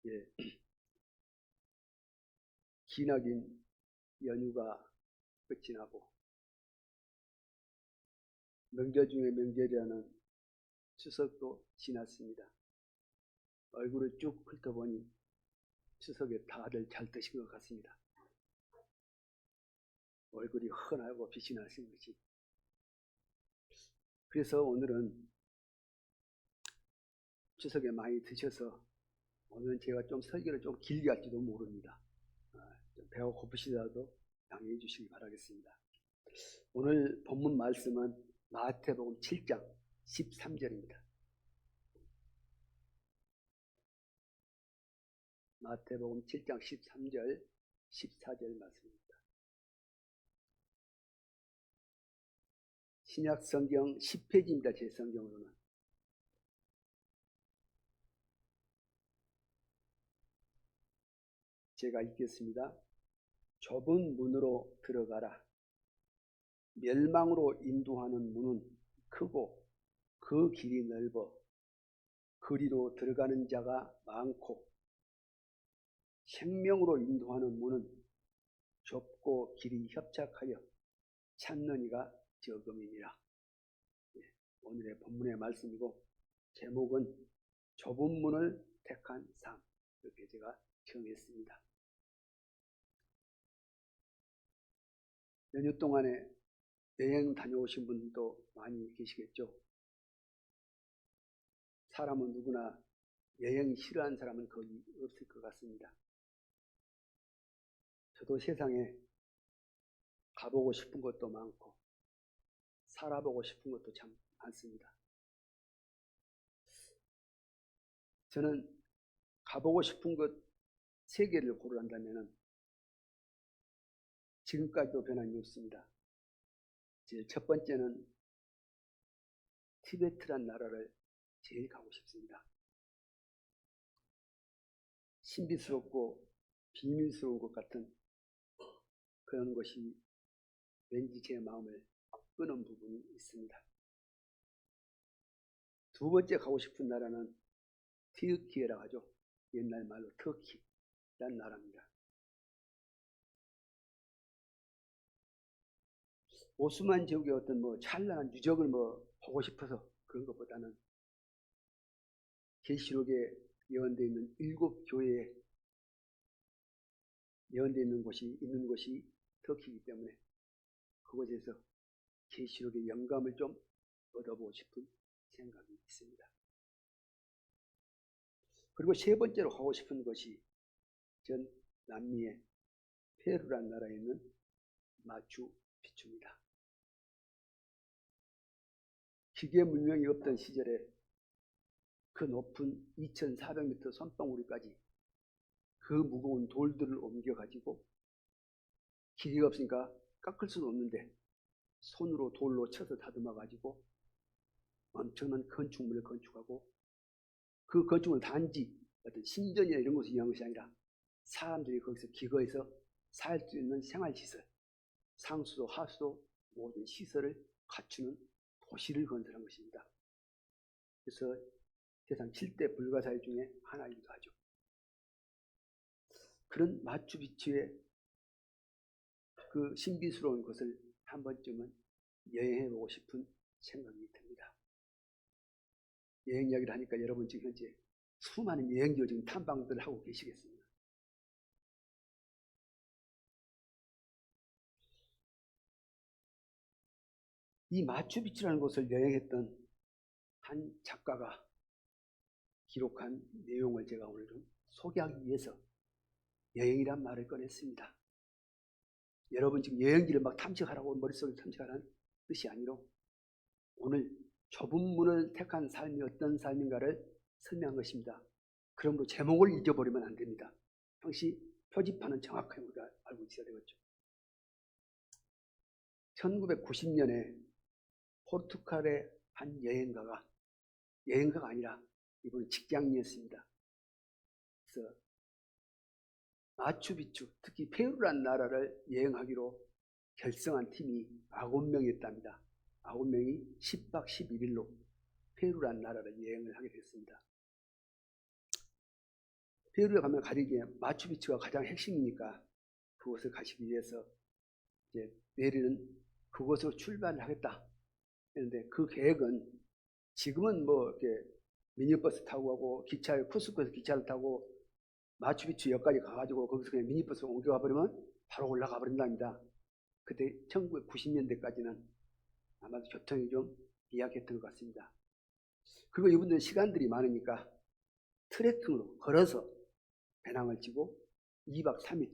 예, 기나긴 연휴가 끝이 나고 명절 중에 명절이라는 추석도 지났습니다. 얼굴을 쭉 훑어보니 추석에 다들 잘 드신 것 같습니다. 얼굴이 환하고 빛이 나신 것이. 그래서 오늘은 추석에 많이 드셔서 오늘은 제가 좀 설교를 좀 길게 할지도 모릅니다. 좀 배가 고프시더라도 양해해 주시기 바라겠습니다. 오늘 본문 말씀은 마태복음 7장 13절입니다. 마태복음 7장 13절 14절 말씀입니다. 신약성경 10페이지입니다. 제 성경으로는. 제가 읽겠습니다. 좁은 문으로 들어가라. 멸망으로 인도하는 문은 크고 그 길이 넓어 그리로 들어가는 자가 많고 생명으로 인도하는 문은 좁고 길이 협착하여 찾는 이가 적음이니라. 오늘의 본문의 말씀이고 제목은 좁은 문을 택한 삶, 이렇게 제가 정했습니다. 연휴 동안에 여행 다녀오신 분도 많이 계시겠죠. 사람은 누구나 여행 싫어하는 사람은 거의 없을 것 같습니다. 저도 세상에 가보고 싶은 것도 많고 살아보고 싶은 것도 참 많습니다. 저는 가보고 싶은 것 3개를 고르란다면 지금까지도 변함이 없습니다. 제일 첫 번째는 티베트란 나라를 제일 가고 싶습니다. 신비스럽고 비밀스러운 것 같은 그런 것이 왠지 제 마음을 끄는 부분이 있습니다. 두 번째 가고 싶은 나라는 터키라고 하죠. 옛날 말로 터키란 나라입니다. 오스만 제국의 어떤 찬란한 유적을 보고 싶어서 그런 것보다는 계시록에 예언되어 있는 7교회에 예언되어 있는 곳이 터키이기 때문에 그곳에서 계시록의 영감을 좀 얻어보고 싶은 생각이 있습니다. 그리고 세 번째로 가고 싶은 것이 전 남미의 페루라는 나라에 있는 마추픽추입니다. 기계 문명이 없던 시절에 그 높은 2400m 선봉우리까지 그 무거운 돌들을 옮겨가지고 길이가 없으니까 깎을 수도 없는데 손으로 돌로 쳐서 다듬어가지고 엄청난 건축물을 건축하고 그 건축물 단지 어떤 신전이나 이런 것을 이용한 것이 아니라 사람들이 거기서 기거해서 살 수 있는 생활시설, 상수도 하수도 모든 시설을 갖추는 도시를 건설한 것입니다. 그래서 세상 7대 불가사의 중에 하나이기도 하죠. 그런 마추픽추의 그 신비스러운 것을 한 번쯤은 여행해보고 싶은 생각이 듭니다. 여행 이야기를 하니까 여러분 지금 현재 수많은 여행지를 지금 탐방들 하고 계시겠습니다. 이 마추픽추라는 곳을 여행했던 한 작가가 기록한 내용을 제가 오늘 좀 소개하기 위해서 여행이란 말을 꺼냈습니다. 여러분 지금 여행지를 막 탐색하라고 머릿속에 탐색하라는 뜻이 아니로 오늘 좁은 문을 택한 삶이 어떤 삶인가를 설명한 것입니다. 그러므로 제목을 잊어버리면 안 됩니다. 당시 표지판은 정확하게 우리가 알고 있어야 되겠죠. 1990년에 포르투갈의 한 여행가가 아니라 이분은 직장인이었습니다. 그래서 마추픽추, 특히 페루라는 나라를 여행하기로 결성한 팀이 9명이었답니다. 9명이 10박 11일로 페루라는 나라를 여행을 하게 됐습니다. 페루에 가면 가리게 마추픽추가 가장 핵심이니까 그곳을 가시기 위해서 이제 내일은 그곳으로 출발을 하겠다 했는데, 그 계획은 지금은 뭐 이렇게 미니버스 타고 가고 기차에 쿠스코에서 기차를 타고 마추픽추 역까지 가가지고 거기서 그냥 미니버스로 옮겨가 버리면 바로 올라가 버린답니다. 그때 1990년대까지는 아마도 교통이 좀 미약했던 것 같습니다. 그리고 이분들 시간들이 많으니까 트레킹으로 걸어서 배낭을 지고 2박 3일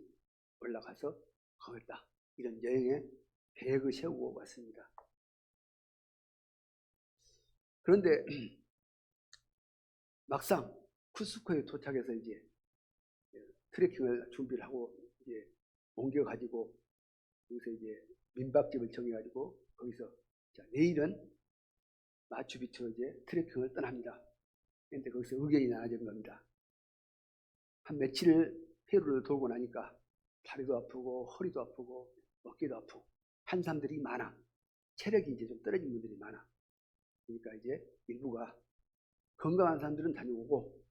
올라가서 가겠다, 이런 여행의 계획을 세우고 왔습니다. 그런데 막상 쿠스코에 도착해서 이제 트레킹을 준비를 하고 이제 옮겨가지고 여기서 이제 민박집을 정해가지고 거기서 자, 내일은 마추픽추로 이제 트레킹을 떠납니다. 그런데 거기서 의견이 나눠진 겁니다. 한 며칠을 페루를 돌고 나니까 다리도 아프고 허리도 아프고 어깨도 아프고 한 사람들이 많아. 체력이 이제 좀 떨어진 분들이 많아. 그러니까 이제 일부가 건강한 사람들은 다녀오고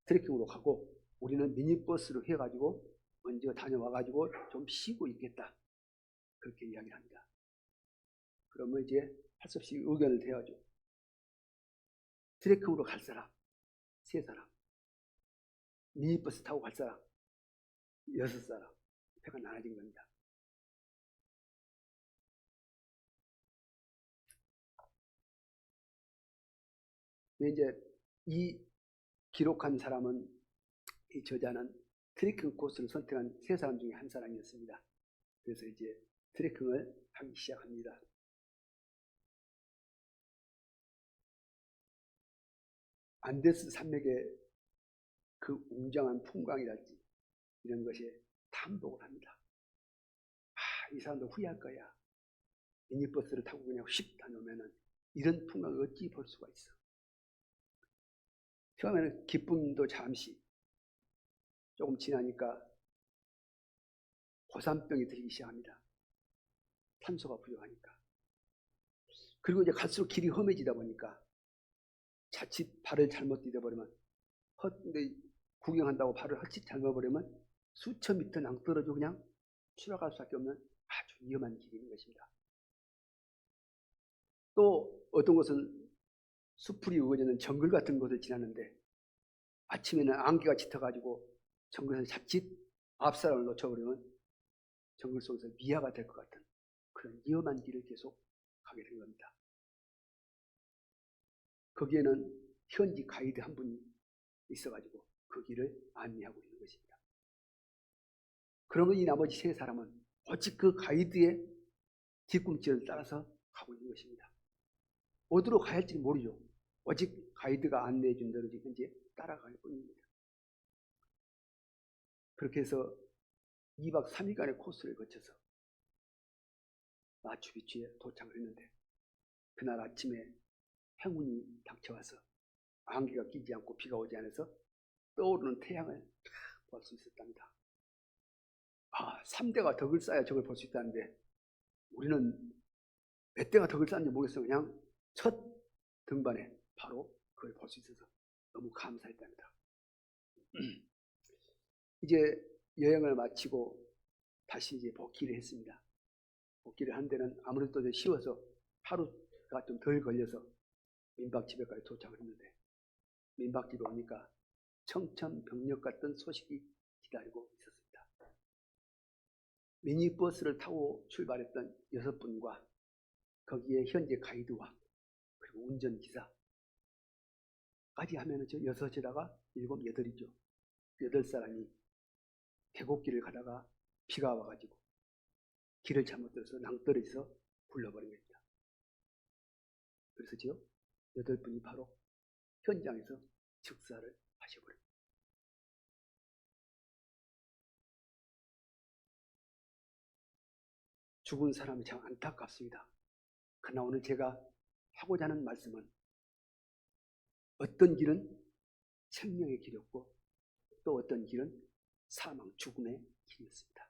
트레킹으로 가고 우리는 미니버스로 해가지고 먼저 다녀와가지고 좀 쉬고 있겠다, 그렇게 이야기를 합니다. 그러면 이제 할 수 없이 의견을 대하죠. 트레킹으로 갈 사람 3사람, 미니버스 타고 갈 사람 6사람, 표가 나눠진 겁니다. 이제 이 기록한 사람은, 이 저자는 트레킹 코스를 선택한 3사람 중에 한 사람이었습니다. 그래서 이제 트레킹을 하기 시작합니다. 안데스 산맥의 그 웅장한 풍광이랄지 이런 것에 탐독을 합니다. 이 사람도 후회할 거야. 미니버스를 타고 그냥 휙 다녀오면은 이런 풍광을 어찌 볼 수가 있어. 처음에는 기쁨도 잠시, 조금 지나니까 고산병이 들기 시작합니다. 탄소가 부족하니까. 그리고 이제 갈수록 길이 험해지다 보니까 자칫 발을 잘못 디뎌버리면, 구경한다고 발을 헛짓 잘못버리면 수천 미터 낭떠러져 그냥 추락할 수밖에 없는 아주 위험한 길인 것입니다. 또 어떤 곳은 수풀이 우거지는 정글 같은 곳을 지나는데 아침에는 안개가 짙어가지고 정글에서 자칫 앞사람을 놓쳐버리면 정글 속에서 미아가 될 것 같은 그런 위험한 길을 계속 가게 된 겁니다. 거기에는 현지 가이드 한 분이 있어가지고 그 길을 안내하고 있는 것입니다. 그러면 이 나머지 3사람은 오직 그 가이드의 뒤꿈치를 따라서 가고 있는 것입니다. 어디로 가야 할지 모르죠. 오직 가이드가 안내해 준 대로 지금 현재 따라갈 뿐입니다. 그렇게 해서 2박 3일간의 코스를 거쳐서 마추픽추에 도착을 했는데, 그날 아침에 행운이 닥쳐와서 안개가 끼지 않고 비가 오지 않아서 떠오르는 태양을 볼 수 있었답니다. 3대가 덕을 쌓아야 저걸 볼 수 있다는데 우리는 몇 대가 덕을 쌓는지 모르겠어요. 그냥 첫 등반에 바로 그걸 볼 수 있어서 너무 감사했답니다. 이제 여행을 마치고 다시 이제 복귀를 했습니다. 복귀를 한 데는 아무래도 좀 쉬워서 하루가 좀 덜 걸려서 민박집에까지 도착을 했는데, 민박집에 오니까 청천벽력 같은 소식이 기다리고 있었습니다. 미니버스를 타고 출발했던 6분과 거기에 현재 가이드와 그리고 운전기사까지 하면 저 6에다가 7, 8이죠. 8사람이 계곡길을 가다가 비가 와가지고 길을 잘못 들어서 낭떠러져서 굴러버린 겁니다. 그래서 저 8분이 바로 현장에서 즉사를 하셔버립니다. 죽은 사람이 참 안타깝습니다. 그러나 오늘 제가 하고자 하는 말씀은, 어떤 길은 생명의 길이었고 또 어떤 길은 사망, 죽음의 길이었습니다.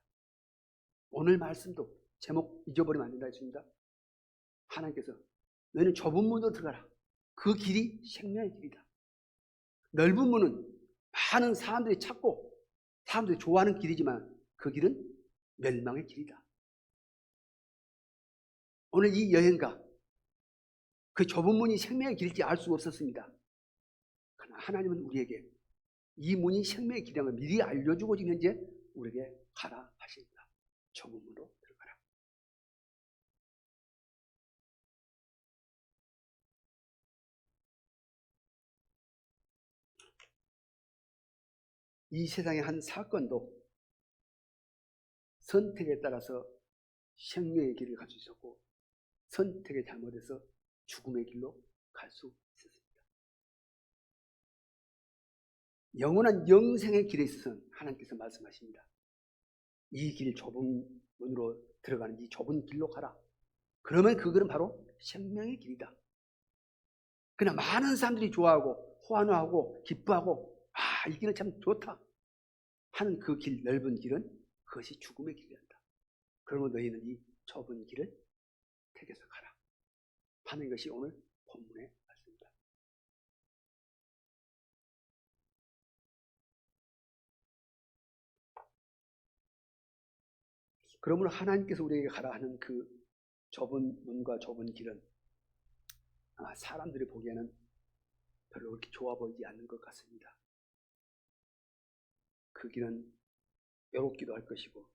오늘 말씀도 제목 잊어버리면 안 된다 했습니다. 하나님께서 너희는 좁은 문으로 들어가라. 그 길이 생명의 길이다. 넓은 문은 많은 사람들이 찾고 사람들이 좋아하는 길이지만 그 길은 멸망의 길이다. 오늘 이 여행가 그 좁은 문이 생명의 길일지 알 수 없었습니다. 그러나 하나님은 우리에게 이 문이 생명의 길이라는 걸 미리 알려주고 지금 현재 우리에게 가라 하십니다. 좁은 문으로 들어가라. 이 세상의 한 사건도 선택에 따라서 생명의 길을 갈 수 있었고 선택에 잘못해서 죽음의 길로 갈 수 있었습니다. 영원한 영생의 길에 있어서는 하나님께서 말씀하십니다. 이 길 좁은 문으로 들어가는 이 좁은 길로 가라. 그러면 그거는 바로 생명의 길이다. 그러나 많은 사람들이 좋아하고 호환하고 기뻐하고 이 길은 참 좋다 하는 그 길, 넓은 길은 그것이 죽음의 길이란다. 그러면 너희는 이 좁은 길을 택해서 가라 하는 것이 오늘 본문의 말씀입니다. 그러므로 하나님께서 우리에게 가라 하는 그 좁은 문과 좁은 길은 사람들이 보기에는 별로 그렇게 좋아 보이지 않는 것 같습니다. 그 길은 외롭기도 할 것이고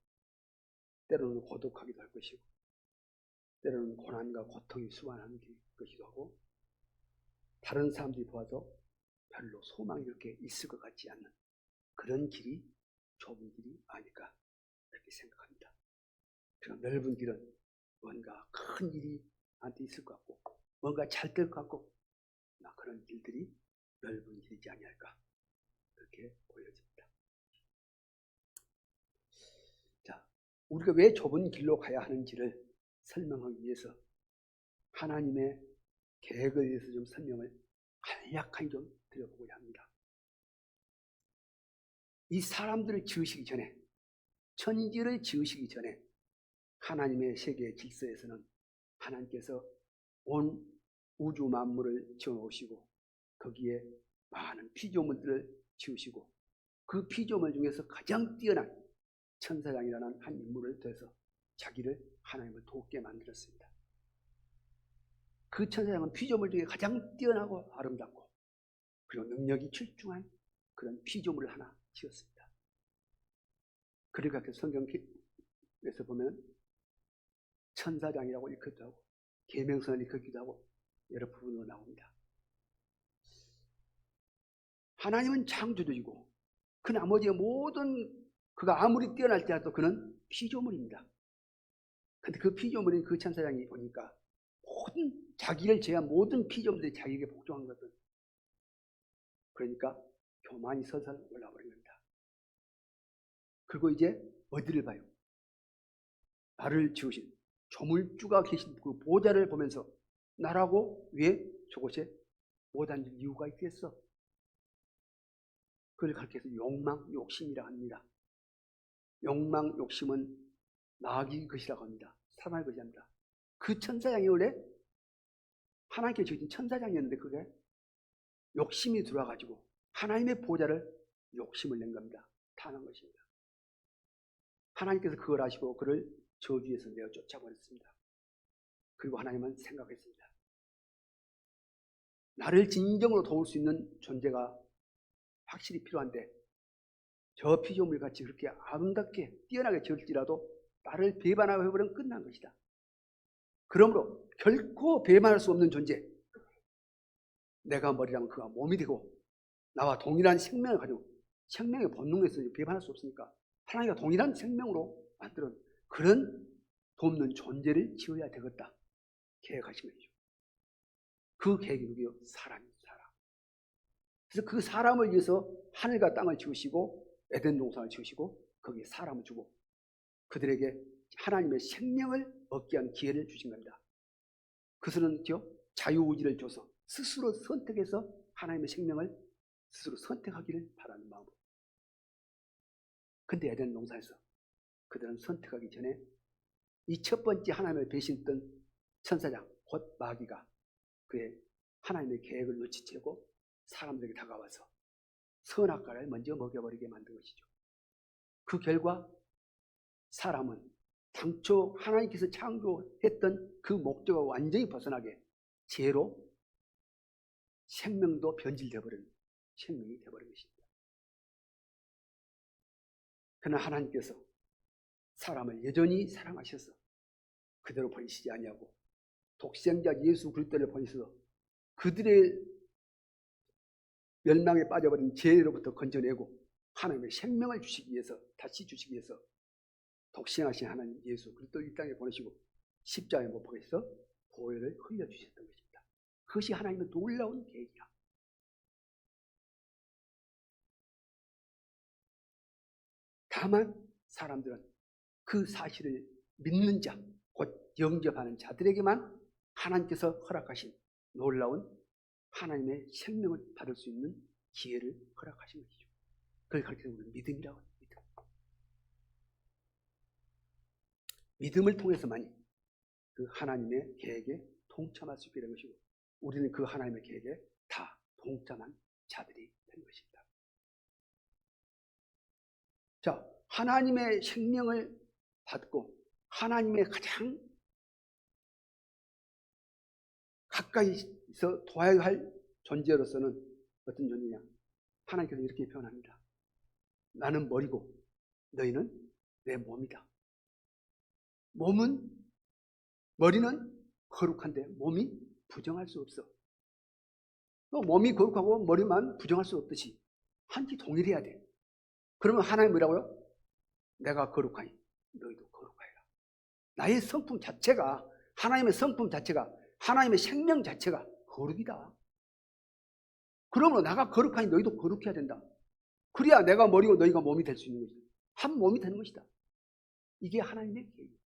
때로는 고독하기도 할 것이고 때로는 고난과 고통이 수반하는 것이기도 하고 다른 사람들이 보아도 별로 소망이 그렇게 있을 것 같지 않는 그런 길이 좁은 길이 아닐까 그렇게 생각합니다. 그럼 넓은 길은 뭔가 큰 일이 나한테 있을 것 같고 뭔가 잘 될 것 같고 그런 길들이 넓은 길이지 아니할까 그렇게 보여집니다. 자, 우리가 왜 좁은 길로 가야 하는지를 설명하기 위해서 하나님의 계획에 대해서 좀 설명을 간략하게 좀 드려보고자 합니다. 이 사람들을 지으시기 전에 천지를 지으시기 전에 하나님의 세계 질서에서는 하나님께서 온 우주 만물을 지어놓으시고 거기에 많은 피조물들을 지으시고 그 피조물 중에서 가장 뛰어난 천사장이라는 한 인물을 더해서 자기를 하나님을 돕게 만들었습니다. 그 천사장은 피조물 중에 가장 뛰어나고 아름답고 그리고 능력이 출중한 그런 피조물을 하나 지었습니다. 그러니까 성경에서 보면 천사장이라고 일컫기도 하고 계명선을 일컫기도 하고 여러 부분으로 나옵니다. 하나님은 창조주이고 그 나머지의 모든 그가 아무리 뛰어날지라도 그는 피조물입니다. 그런데 그 피조물인 그 천사장이 보니까 모든 자기를 제한 모든 피조물들이 자기에게 복종한 것은 그러니까 교만이 설설 올라버린 겁니다. 그리고 이제 어디를 봐요? 나를 지으신 조물주가 계신 그 보좌를 보면서 나라고 왜 저곳에 못 앉을 이유가 있겠어? 그걸 가르쳐서 욕망, 욕심이라 합니다. 욕망, 욕심은 마귀의 것이라고 합니다. 사망의 것이 아닙니다. 그 천사장이 원래 하나님께 지으신 천사장이었는데 그게 욕심이 들어와가지고 하나님의 보좌를 욕심을 낸 겁니다. 탐한 것입니다. 하나님께서 그걸 아시고 그를 저주에서 내어 쫓아버렸습니다. 그리고 하나님은 생각했습니다. 나를 진정으로 도울 수 있는 존재가 확실히 필요한데 저 피조물같이 그렇게 아름답게 뛰어나게 지을지라도 나를 배반하고 해버리면 끝난 것이다. 그러므로 결코 배반할 수 없는 존재, 내가 머리라면 그가 몸이 되고 나와 동일한 생명을 가지고 생명의 본능에서 배반할 수 없으니까 하나님과 동일한 생명으로 만들어 그런 돕는 존재를 지어야 되겠다 계획하신 것이죠. 그 계획이 누구요? 사람입니다. 사람. 그래서 그 사람을 위해서 하늘과 땅을 지으시고 에덴 동산을 지으시고 거기에 사람을 주고 그들에게 하나님의 생명을 얻게 한 기회를 주신 겁니다. 그것은 자유의지를 줘서 스스로 선택해서 하나님의 생명을 스스로 선택하기를 바라는 마음으로. 근데 에덴 동산에서 그들은 선택하기 전에 이 첫 번째 하나님을 배신했던 천사장 곧 마귀가 그의 하나님의 계획을 눈치채고 사람들에게 다가와서 선악과를 먼저 먹여버리게 만든 것이죠. 그 결과 사람은 당초 하나님께서 창조했던 그 목적을 완전히 벗어나게 죄로 생명도 변질되어버린 생명이 되어버린 것입니다. 그러나 하나님께서 사람을 여전히 사랑하셔서 그대로 버리시지 아니하고 독생자 예수 그리스도를 보내셔서 그들의 멸망에 빠져버린 죄로부터 건져내고 하나님의 생명을 주시기 위해서, 다시 주시기 위해서 독생하신 하나님 예수 그리스도를 이 땅에 보내시고 십자가에 못 박아서 보혈을 흘려주셨던 것입니다. 그것이 하나님의 놀라운 계획이야. 다만 사람들은 그 사실을 믿는 자, 곧 영접하는 자들에게만 하나님께서 허락하신 놀라운 하나님의 생명을 받을 수 있는 기회를 허락하신 것이죠. 그걸 가르치는 우리는 믿음이라고 합니다. 믿음을 통해서만이 그 하나님의 계획에 동참할 수 있게 된 것이고 우리는 그 하나님의 계획에 다 동참한 자들이 된 것입니다. 자, 하나님의 생명을 받고 하나님의 가장 가까이서 도와야 할 존재로서는 어떤 존재냐? 하나님께서 이렇게 표현합니다. 나는 머리고 너희는 내 몸이다. 머리는 거룩한데 몸이 부정할 수 없어. 또 몸이 거룩하고 머리만 부정할 수 없듯이 한지 동일해야 돼. 그러면 하나님 뭐라고요? 내가 거룩하니 너희도 거룩하여라. 나의 성품 자체가, 하나님의 성품 자체가, 하나님의 생명 자체가 거룩이다. 그러므로 나가 거룩하니 너희도 거룩해야 된다. 그래야 내가 머리고 너희가 몸이 될 수 있는 것이다. 한 몸이 되는 것이다. 이게 하나님의 계획이에요.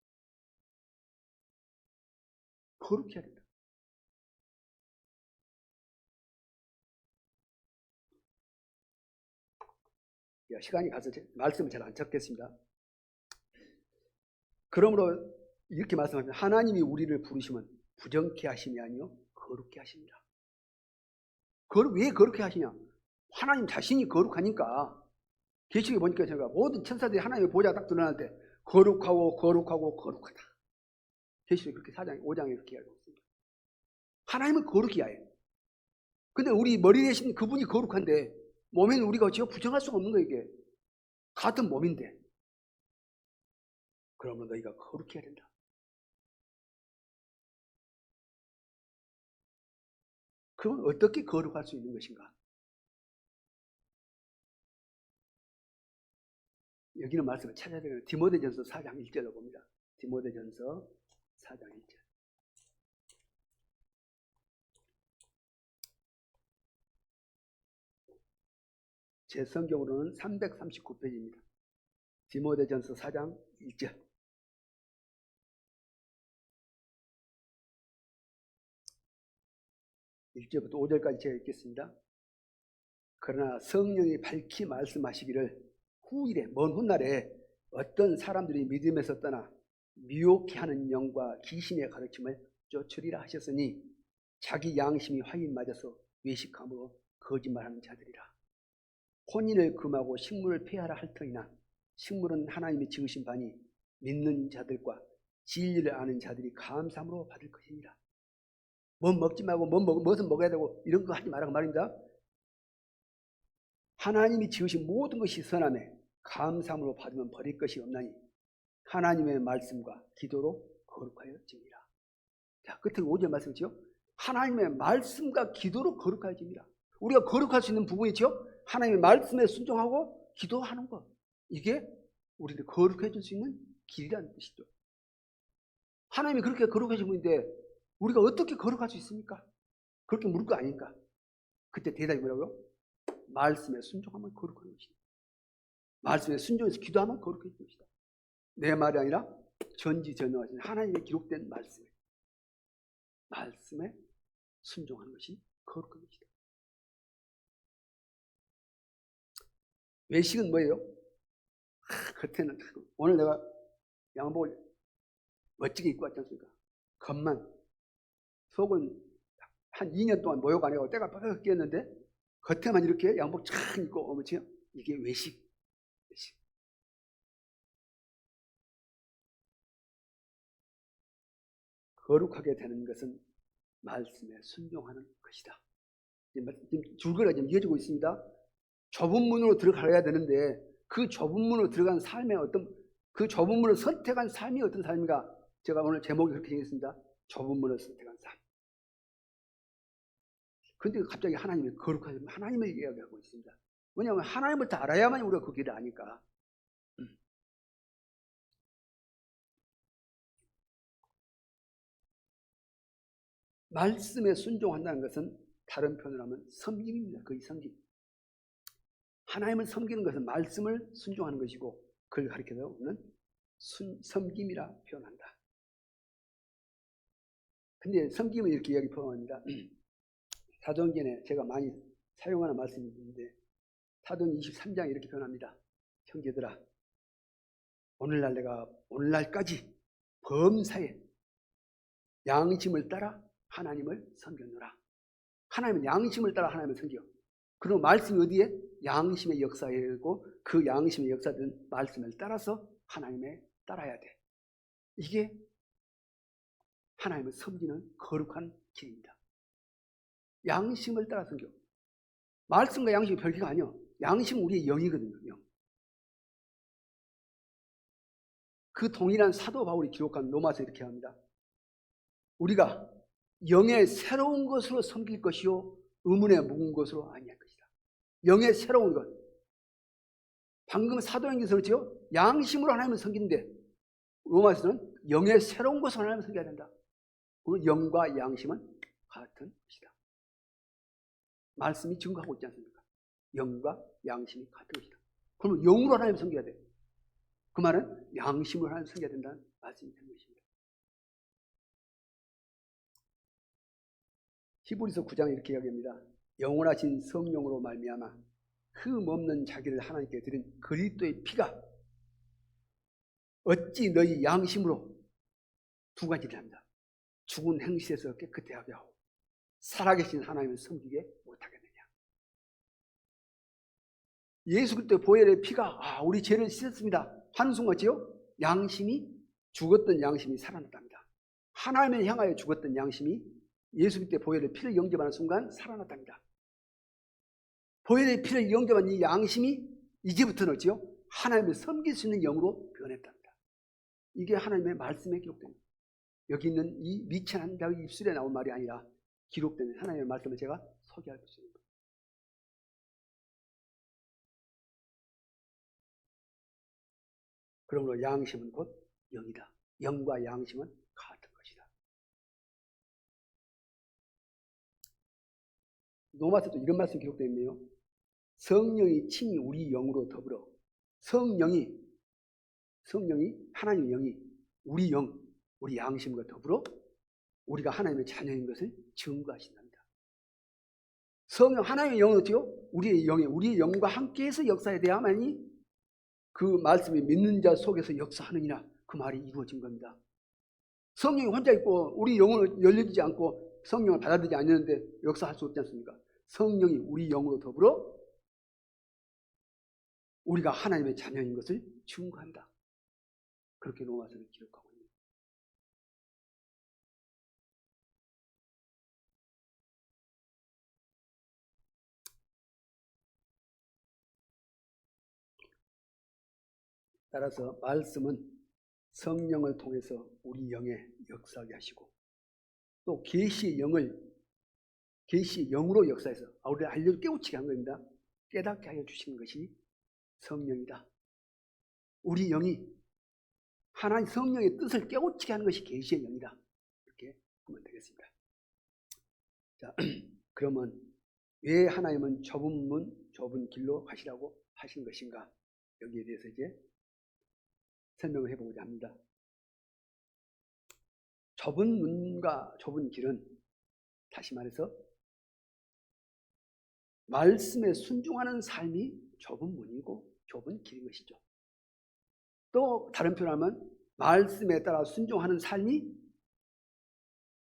거룩해야 된다. 시간이 가서 말씀을 잘 안 찾겠습니다. 그러므로 이렇게 말씀합니다. 하나님이 우리를 부르시면 부정케 하심이 아니요 거룩케 하십니다. 그걸 왜 거룩케 하시냐? 하나님 자신이 거룩하니까. 계시록에 보니까 제가 모든 천사들이 하나님의 보좌가 딱 드러날 때 거룩하고 거룩하고 거룩하다. 계시록에 그렇게 4장 5장에 그렇게 이야기하고 있습니다. 하나님은 거룩이야. 근데 우리 머리 대신 그분이 거룩한데 몸에는 우리가 어찌 부정할 수가 없는 거예요. 이게 같은 몸인데. 그러면 너희가 거룩해야 된다. 그럼 어떻게 거룩할 수 있는 것인가? 여기는 말씀을 찾아야 되는 디모데전서 4장 1절로 봅니다. 디모데전서 4장 1절. 제 성경으로는 339페이지입니다. 디모데전서 4장 1절. (1절부터) 5절까지 제가 읽겠습니다. 그러나 성령이 밝히 말씀하시기를 후일에, 먼 훗날에 어떤 사람들이 믿음에서 떠나 미혹해 하는 영과 귀신의 가르침을 쫓으리라 하셨으니 자기 양심이 화인 맞아서 외식함으로 거짓말하는 자들이라. 혼인을 금하고 식물을 폐하라 할 터이나 식물은 하나님이 지으신 바니 믿는 자들과 진리를 아는 자들이 감사함으로 받을 것이니라. 뭐 먹지 말고 무엇은 먹어야 되고 이런 거 하지 말라고 말입니다. 하나님이 지으신 모든 것이 선함에 감사함으로 받으면 버릴 것이 없나니 하나님의 말씀과 기도로 거룩하여집니다. 자, 끝에 5절 말씀이죠. 하나님의 말씀과 기도로 거룩하여집니다. 우리가 거룩할 수 있는 부분이죠. 하나님의 말씀에 순종하고 기도하는 것. 이게 우리를 거룩해 줄 수 있는 길이라는 뜻이죠. 하나님이 그렇게 거룩해 준 분인데 우리가 어떻게 거룩할 수 있습니까? 그렇게 물을 거 아닙니까? 그때 대답이 뭐라고요? 말씀에 순종하면 거룩한 것이다. 말씀에 순종해서 기도하면 거룩한 것이다. 내 말이 아니라 전지전능하신 하나님의 기록된 말씀에 순종하는 것이 거룩한 것이다. 외식은 뭐예요? 겉에는 오늘 내가 양복을 멋지게 입고 왔지 않습니까? 겉만, 속은 한 2년 동안 모욕 안 해고 때가 빡빡 끼었는데 겉에만 이렇게 양복 쫙 입고 뭐지요? 이게 외식. 거룩하게 되는 것은 말씀에 순종하는 것이다. 지금 줄거리가 지금 이어지고 있습니다. 좁은 문으로 들어가야 되는데 그 좁은 문으로 들어간 삶의 그 좁은 문을 선택한 삶이 어떤 삶인가? 제가 오늘 제목이 그렇게 되겠습니다. 좁은 문을 선택한 삶. 근데 갑자기 하나님이 거룩하게 하나님을 이야기하고 있습니다. 왜냐하면 하나님을 다 알아야만 우리가 그 길을 아니까. 말씀에 순종한다는 것은 다른 표현으로 하면 섬김입니다. 거의 섬김. 하나님을 섬기는 것은 말씀을 순종하는 것이고 그걸 가리켜서 우리는 섬김이라 표현한다. 근데 섬김은 이렇게 이야기 표현합니다. 사도행전에 제가 많이 사용하는 말씀이 있는데 사도행 23장에 이렇게 표현합니다. 형제들아, 오늘날까지 범사에 양심을 따라 하나님을 섬겼노라. 하나님은 양심을 따라 하나님을 섬겨. 그리고 말씀이 어디에? 양심의 역사에 있고 그 양심의 역사된 말씀을 따라서 하나님을 따라야 돼. 이게 하나님을 섬기는 거룩한 길입니다. 양심을 따라 섬겨. 말씀과 양심이 별개가 아니야. 양심은 우리의 영이거든요. 영. 그 동일한 사도 바울이 기록한 로마서 이렇게 합니다. 우리가 영의 새로운 것으로 섬길 것이요 의문에 묵은 것으로 아니할 것이다. 영의 새로운 것. 방금 사도행전에서 그렇죠? 양심으로 하나님을 섬기는데 로마서는 영의 새로운 것으로 하나님을 섬겨야 된다. 그리고 영과 양심은 같은 것이다. 말씀이 증거하고 있지 않습니까? 영과 양심이 같은 것이다. 그러면 영으로 하나님을 섬겨야 돼. 그 말은 양심으로 하나님을 섬겨야 된다는 말씀이 되는 것입니다. 히브리서 9장에 이렇게 이야기합니다. 영원하신 성령으로 말미암아 흠 없는 자기를 하나님께 드린 그리스도의 피가 어찌 너희 양심으로 두 가지를 합니다. 죽은 행실에서 깨끗하게 하고 살아계신 하나님을 섬기게 못하겠느냐. 예수 그리스도의 보혈의 피가 우리 죄를 씻었습니다 하는 순간이요 양심이 죽었던 양심이 살아났답니다. 하나님을 향하여 죽었던 양심이 예수 그리스도의 보혈의 피를 영접하는 순간 살아났답니다. 보혈의 피를 영접한 이 양심이 이제부터는 어찌요? 하나님을 섬길 수 있는 영으로 변했답니다. 이게 하나님의 말씀에 기록됩니다. 여기 있는 이 미천한 자의 입술에 나온 말이 아니라 기록된 하나님의 말씀을 제가 소개할 수 있습니다. 그러므로 양심은 곧 영이다. 영과 양심은 같은 것이다. 로마서도 이런 말씀이 기록되어 있네요. 성령이 친히 우리 영으로 더불어 성령이 하나님의 영이 우리 영, 우리 양심과 더불어 우리가 하나님의 자녀인 것을 증거하신답니다. 성령 하나님의 영은 어때요? 우리의 영과 함께해서 역사에 대하만이 그 말씀이 믿는 자 속에서 역사하느니라 그 말이 이루어진 겁니다. 성령이 혼자 있고 우리 영은 열리지 않고 성령을 받아들이지 않는데 역사할 수 없지 않습니까? 성령이 우리 영으로 더불어 우리가 하나님의 자녀인 것을 증거한다. 그렇게 로마서는 기록하고 있습니다. 따라서 말씀은 성령을 통해서 우리 영에 역사하게 하시고 또 계시의 영으로 역사해서 우리를 알려 깨우치게 한 겁니다. 깨닫게 하여 주시는 것이 성령이다. 우리 영이 하나님 성령의 뜻을 깨우치게 하는 것이 계시의 영이다. 이렇게 하면 되겠습니다. 자, 그러면 왜 하나님은 좁은 문, 좁은 길로 가시라고 하신 것인가? 여기에 대해서 이제 설명을 해보고자 합니다. 좁은 문과 좁은 길은 다시 말해서 말씀에 순종하는 삶이 좁은 문이고 좁은 길인 것이죠. 또 다른 표현하면 말씀에 따라 순종하는 삶이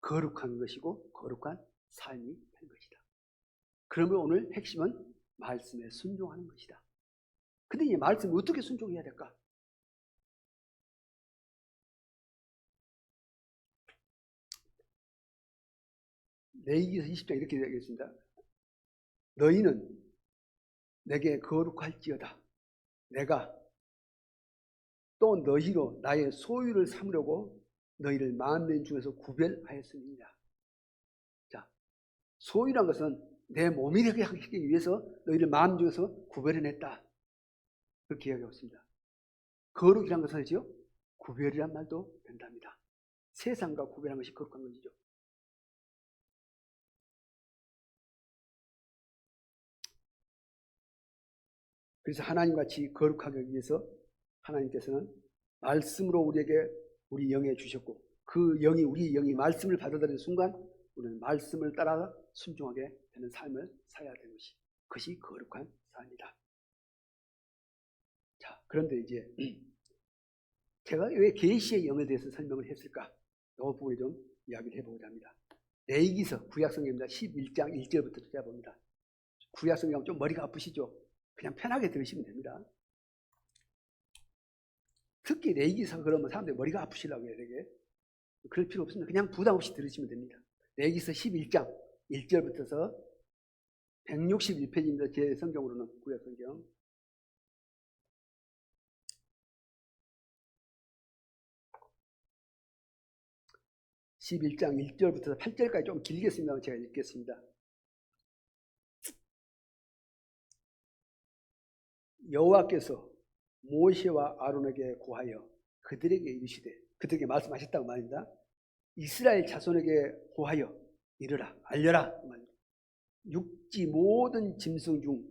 거룩한 것이고 거룩한 삶이 된 것이다. 그러면 오늘 핵심은 말씀에 순종하는 것이다. 근데 이 말씀을 어떻게 순종해야 될까? 레위기서 20장 이렇게 되겠습니다. 너희는 내게 거룩할지어다. 내가 또 너희로 나의 소유를 삼으려고 너희를 만민 중에서 구별하였습니다. 자, 소유란 것은 내 몸이 되게 하기 위해서 너희를 만민 중에서 구별해냈다. 그렇게 이야기하고 있습니다. 거룩이란 것은요, 구별이란 말도 된답니다. 세상과 구별한 것이 거룩한 것이죠. 그래서 하나님같이 거룩하기 위해서 하나님께서는 말씀으로 우리에게 우리 영에 주셨고, 그 영이 우리 영이 말씀을 받아들이는 순간 우리는 말씀을 따라 순종하게 되는 삶을 살아야 되는 것이, 그것이 거룩한 삶이다. 자, 그런데 이제 제가 왜 계시의 영에 대해서 설명을 했을까? 이 부분에 좀 이야기를 해보고자 합니다. 레위기서 구약성경입니다. 11장 1절부터 찾아봅니다. 구약성경 좀 머리가 아프시죠? 그냥 편하게 들으시면 됩니다. 특히 레위기서 그러면 사람들이 머리가 아프시려고 해요. 되게. 그럴 필요 없습니다. 그냥 부담 없이 들으시면 됩니다. 레위기서 11장 1절부터서 161페이지입니다. 제 성경으로는 구약성경. (11장) 1절부터 8절까지 좀 길겠습니다. 제가 읽겠습니다. 여호와께서 모세와 아론에게 고하여 그들에게 이르시되, 그들에게 말씀하셨다고 말입니다. 이스라엘 자손에게 고하여 이르라, 알려라. 육지 모든 짐승 중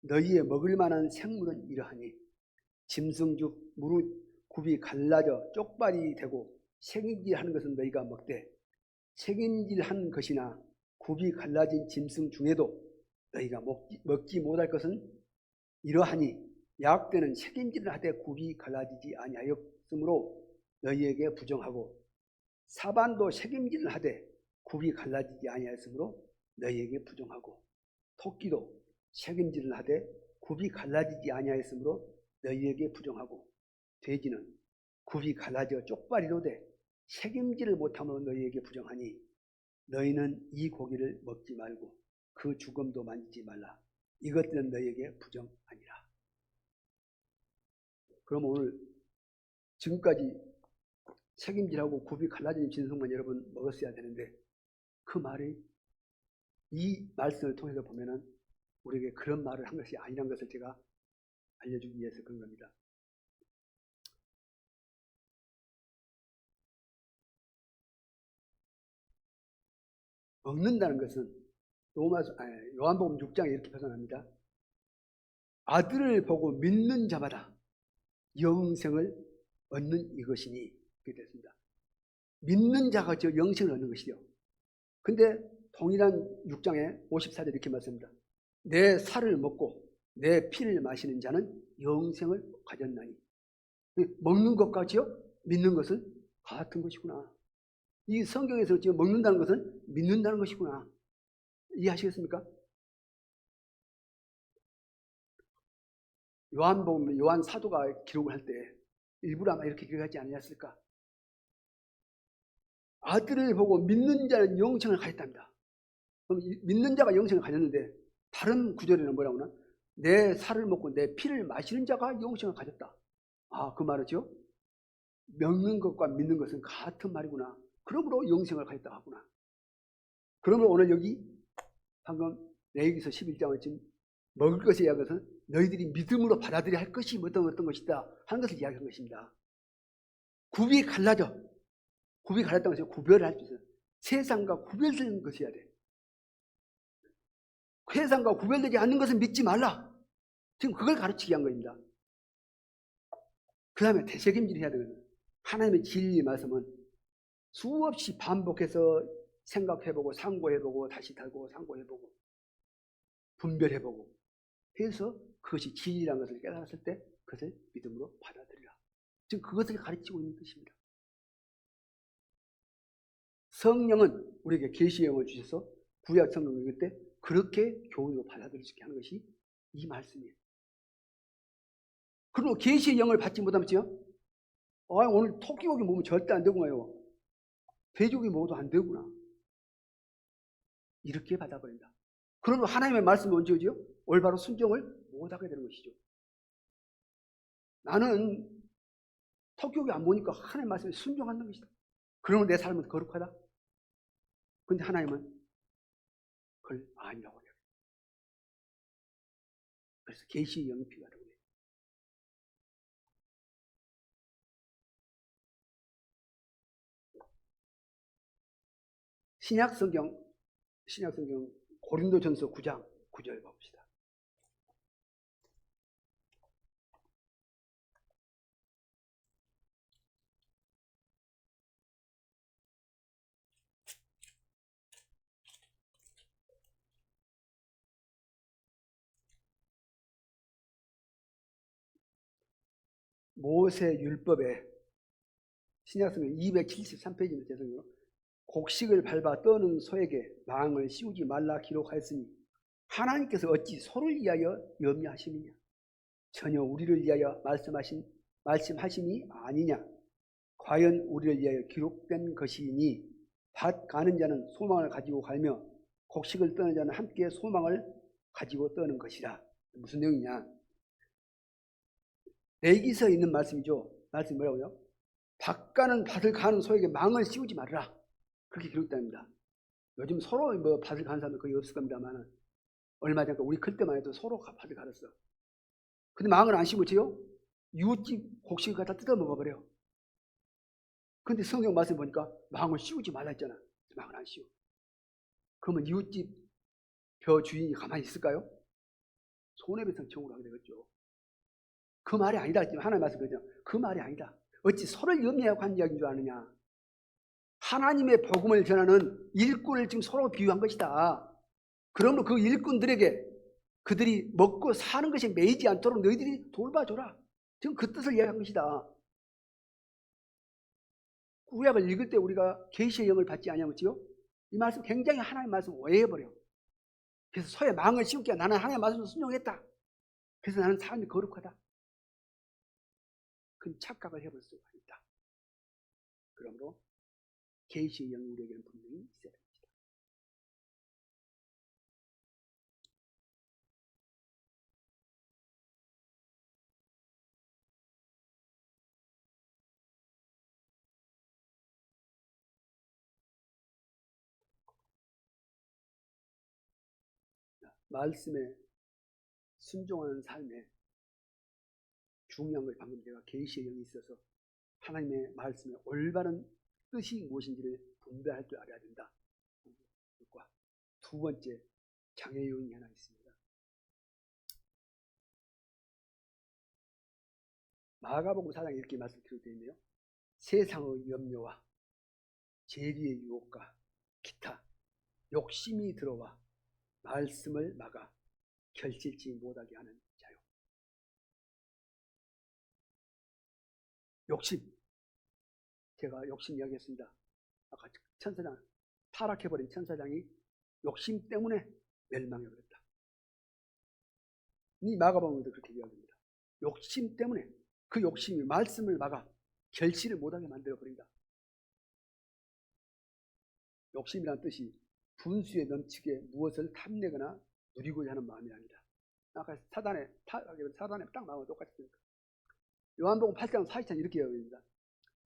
너희의 먹을 만한 생물은 이러하니, 짐승 중 무릇 굽이 갈라져 쪽발이 되고 색임질하는 것은 너희가 먹되, 색임질한 것이나 굽이 갈라진 짐승 중에도 너희가 먹지 못할 것은 이러하니, 야곱때는 색임질을 하되 굽이 갈라지지 아니하였으므로 너희에게 부정하고, 사반도 색임질을 하되 굽이 갈라지지 아니하였으므로 너희에게 부정하고, 토끼도 색임질을 하되 굽이 갈라지지 아니하였으므로 너희에게 부정하고, 돼지는 굽이 갈라져 쪽발이로되 색임질을 못함으로 너희에게 부정하니, 너희는 이 고기를 먹지 말고 그 죽음도 만지지 말라. 이것들은 너희에게 부정하니라. 그럼 오늘 지금까지 색임질하고 굽이 갈라진 짐승만 여러분 먹었어야 되는데, 그 말이 이 말씀을 통해서 보면은 우리에게 그런 말을 한 것이 아니라는 것을 제가 알려주기 위해서 그런 겁니다. 먹는다는 것은 요한복음 6장에 이렇게 표현합니다. 아들을 보고 믿는 자마다 영생을 얻는 이것이니, 그렇게 됐습니다. 믿는 자가 저 영생을 얻는 것이요. 근데 동일한 6장에 54절 이렇게 말씀합니다. 내 살을 먹고 내 피를 마시는 자는 영생을 가졌나니. 먹는 것까지요, 믿는 것은 같은 것이구나. 이 성경에서 지금 먹는다는 것은 믿는다는 것이구나. 이해하시겠습니까? 요한 사도가 기록을 할 때 일부러 아마 이렇게 기록하지 않았을까? 아들을 보고 믿는 자는 영생을 가졌답니다. 그럼 믿는 자가 영생을 가졌는데, 다른 구절에는 뭐라고 하나? 내 살을 먹고 내 피를 마시는 자가 영생을 가졌다. 아, 그 말이죠. 먹는 것과 믿는 것은 같은 말이구나. 그러므로 영생을 가졌다 하구나. 그러면 오늘 여기 방금 레위기서 11장을 지금 먹을 것에 이야기한 것은 너희들이 믿음으로 받아들여야 할 것이 어떤 것이다 하는 것을 이야기한 것입니다. 굽이 갈라졌다는 것은 구별을 할 수 있어요. 세상과 구별되는 것이어야 돼. 세상과 구별되지 않는 것은 믿지 말라. 지금 그걸 가르치기 위한 겁니다. 그 다음에 되새김질을 해야 되거든요. 하나님의 진리 말씀은 수없이 반복해서 생각해보고 상고해보고 다시 달고 상고해보고 분별해보고 해서 그것이 진리라는 것을 깨달았을 때 그것을 믿음으로 받아들이라. 지금 그것을 가르치고 있는 뜻입니다. 성령은 우리에게 계시의 영을 주셔서 구약 성경 읽을 때 그렇게 교훈으로 받아들일 수 있게 하는 것이 이 말씀이에요. 그리고 계시의 영을 받지 못하면요, 오늘 토끼고기 먹으면 절대 안 되구나요. 돼지고기 먹어도 안 되구나. 이렇게 받아버린다. 그러면 하나님의 말씀은 언제 오죠? 올바로 순종을 못하게 되는 것이죠. 나는 토끼고기 안 먹으니까 하나님의 말씀에 순종하는 것이다. 그러면 내 삶은 거룩하다. 근데 하나님은 그걸 아니라고 해요. 그래서 계시의 영이 필요하다고 해요. 신약성경 고린도전서 9장 9절 봅시다. 모세 율법에 신약성경 273페이지입니다. 죄송해요. 곡식을 밟아 떠는 소에게 망을 씌우지 말라 기록하였으니 하나님께서 어찌 소를 위하여 염려하심이냐? 전혀 우리를 위하여 말씀하심이 아니냐? 과연 우리를 위하여 기록된 것이니 밭 가는 자는 소망을 가지고 갈며 곡식을 떠는 자는 함께 소망을 가지고 떠는 것이라. 무슨 내용이냐? 레위기서에 있는 말씀이죠. 말씀이 뭐라고요? 밭 가는 밭을 가는 소에게 망을 씌우지 말라. 그렇게 기록됩니다. 요즘 서로 뭐 밭을 가는 사람은 거의 없을 겁니다만 얼마 전에 우리 클 때만 해도 서로 밭을 갈았어. 근데 망을 안 씌우지요? 이웃집 곡식을 갖다 뜯어 먹어버려. 근데 성경 말씀 보니까 망을 씌우지 말라 했잖아. 망을 안 씌워. 그러면 이웃집 벼 주인이 가만히 있을까요? 손해배상 청구를 하게 되겠죠. 그 말이 아니다. 하나님 말씀 그러죠. 그 말이 아니다. 어찌 서로를 염려하고 한 이야기인 줄 아느냐. 하나님의 복음을 전하는 일꾼을 지금 서로 비유한 것이다. 그러므로 그 일꾼들에게 그들이 먹고 사는 것이 매이지 않도록 너희들이 돌봐줘라. 지금 그 뜻을 이야기한 것이다. 구약을 읽을 때 우리가 계시의 영을 받지 않냐면요, 이 말씀 굉장히 하나님의 말씀 오해해버려. 그래서 서에 망을 씌우게 나는 하나님의 말씀을 순종했다. 그래서 나는 삶이 거룩하다. 큰 착각을 해볼 수가 있다. 그러므로 계시의 영이 우리에게는 분명히 있어야 됩니다. 말씀에 순종하는 삶에 중요한 걸 방금 제가 계시의 영이 있어서 하나님의 말씀의 올바른 뜻이 무엇인지를 분별할 줄 알아야 된다. 두 번째 장애 요인이 하나 있습니다. 마가복음 4장에 이렇게 말씀드리고 있네요. 세상의 염려와 재리의 유혹과 기타 욕심이 들어와 말씀을 막아 결실치 못하게 하는 자요. 욕심. 제가 욕심 이야기했습니다. 아까 천사장, 타락해버린 천사장이 욕심 때문에 멸망해버렸다. 이 마가복음에도 그렇게 이야기합니다. 욕심 때문에 그 욕심이 말씀을 막아 결실을 못하게 만들어버린다. 욕심이라는 뜻이 분수에 넘치게 무엇을 탐내거나 누리고자 하는 마음이 아니다. 아까 사단의 딱 마음과 똑같습니다. 요한복음 8장 40절 이렇게 이야기합니다.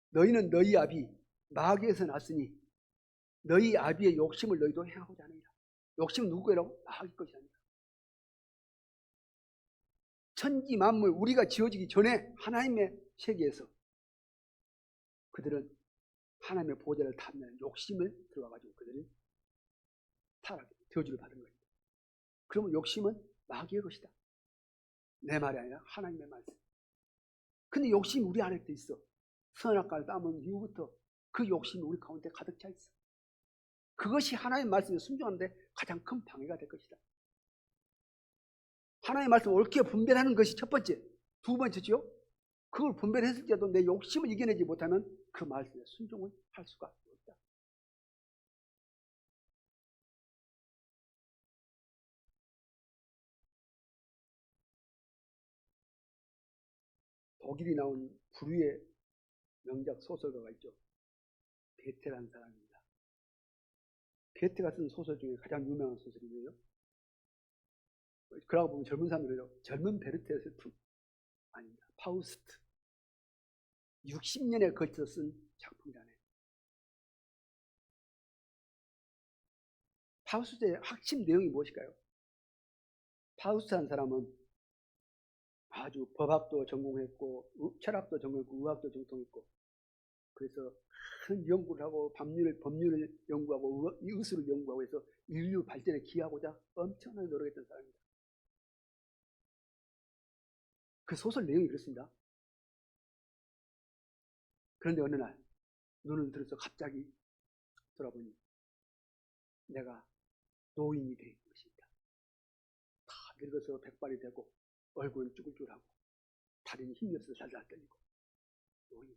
너희는 너희 아비 마귀에서 났으니 너희 아비의 욕심을 너희도 행하고자 하느니라. 욕심은 누구 거라고? 마귀 것이 아니다. 천지 만물 우리가 지어지기 전에 하나님의 세계에서 그들은 하나님의 보좌를 탐내는 욕심을 들어가지고 그들은 타락, 저주를 받은 거예요. 그러면 욕심은 마귀의 것이다. 내 말이 아니라 하나님의 말씀. 근데 욕심이 우리 안에 있어. 선악과를 따먹은 이후부터 그 욕심이 우리 가운데 가득 차 있어. 그것이 하나님의 말씀에 순종하는데 가장 큰 방해가 될 것이다. 하나님의 말씀을 옳게 분별하는 것이 첫 번째. 두 번째죠. 그걸 분별했을 때도 내 욕심을 이겨내지 못하면 그 말씀에 순종을 할 수가 없다. 독일이 나온 불후의 명작 소설가가 있죠. 게테라는 사람입니다. 게테가 쓴 소설 중에 가장 유명한 소설이에요. 그러고 보면 젊은 사람들이요. 젊은 베르테의 슬픔. 아닙니다. 파우스트. 60년에 걸쳐서 쓴 작품이라네. 파우스트의 핵심 내용이 무엇일까요? 파우스트라는 사람은 아주 법학도 전공했고 철학도 전공했고 의학도 전공했고 그래서 큰 연구를 하고 법률을 연구하고 의술을 연구하고 해서 인류 발전에 기여하고자 엄청나게 노력했던 사람입니다. 그 소설 내용이 그렇습니다. 그런데 어느 날 눈을 들어서 갑자기 돌아보니 내가 노인이 된 것입니다. 다 늙어서 백발이 되고 얼굴은 쭈글쭈글하고 다리는 힘이 없어서 살살 떨리고 노인.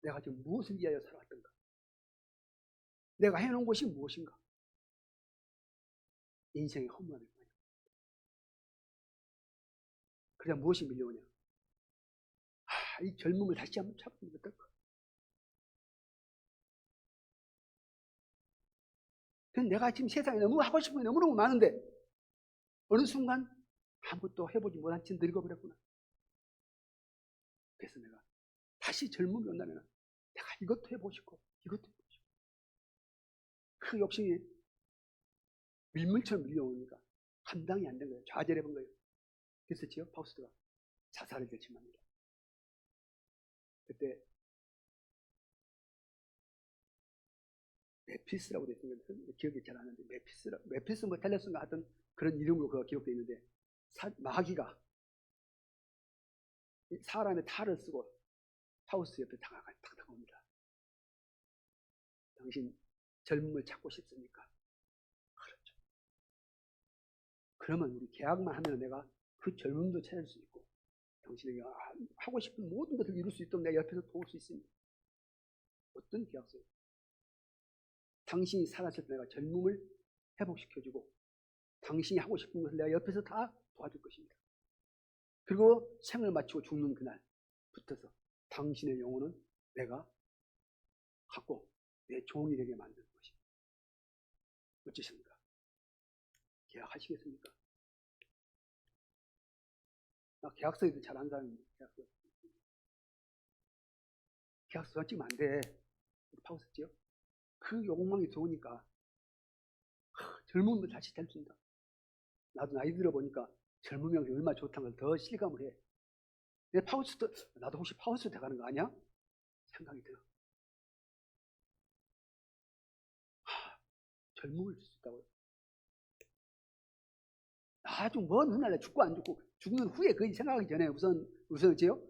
내가 지금 무엇을 위하여 살아왔던가? 내가 해놓은 것이 무엇인가? 인생의 허무함일 거예요. 그냥 무엇이 밀려오냐? 이 젊음을 다시 한번 찾으면 어떨까? 내가 지금 세상에 너무 하고 싶은 게 너무너무 많은데 어느 순간 아무것도 해보지 못한 채 늙어버렸구나. 그래서 내가 다시 젊음이 온다면 내가 이것도 해보고 싶고 이것도 해보고 싶고 그 욕심이 밀물처럼 밀려오니까 감당이 안 된 거예요. 좌절해본 거예요. 그랬었지요. 파우스트가 자살을 결심합니다. 그때 메피스라고 되어 있는 기억이 잘 안 나는데 메피스 뭐 텔레스인가 하여튼 그런 이름으로 그가 기록되어 있는데 마귀가 사람의 탈을 쓰고 파우스트 옆에 다가옵니다. 당신 젊음을 찾고 싶습니까? 그렇죠. 그러면 우리 계약만 하면 내가 그 젊음도 찾을 수 있고 당신에게 하고 싶은 모든 것을 이룰 수 있도록 내가 옆에서 도울 수 있습니다. 어떤 계약서예요? 당신이 살았을 때 내가 젊음을 회복시켜주고 당신이 하고 싶은 것을 내가 옆에서 다 도와줄 것입니다. 그리고 생을 마치고 죽는 그날 붙어서 당신의 영혼은 내가 갖고 내 종이 되게 만드는 것입니다. 어쩌십니까? 계약하시겠습니까? 나 계약서에도 잘 안 사는데 계약서 찍으면 안 돼. 파우스트요? 그 욕망이 좋으니까 젊음도 다시 될 수 있다. 나도 나이 들어보니까 젊으면 얼마나 좋다는 걸 더 실감을 해. 내 파우스트, 나도 혹시 파우스트 돼가는 거 아니야? 생각이 들어. 젊음을 줄 수 있다고요. 아주 먼 훗날에 죽고 안 죽고 죽는 후에 그 생각하기 전에 우선 어째요?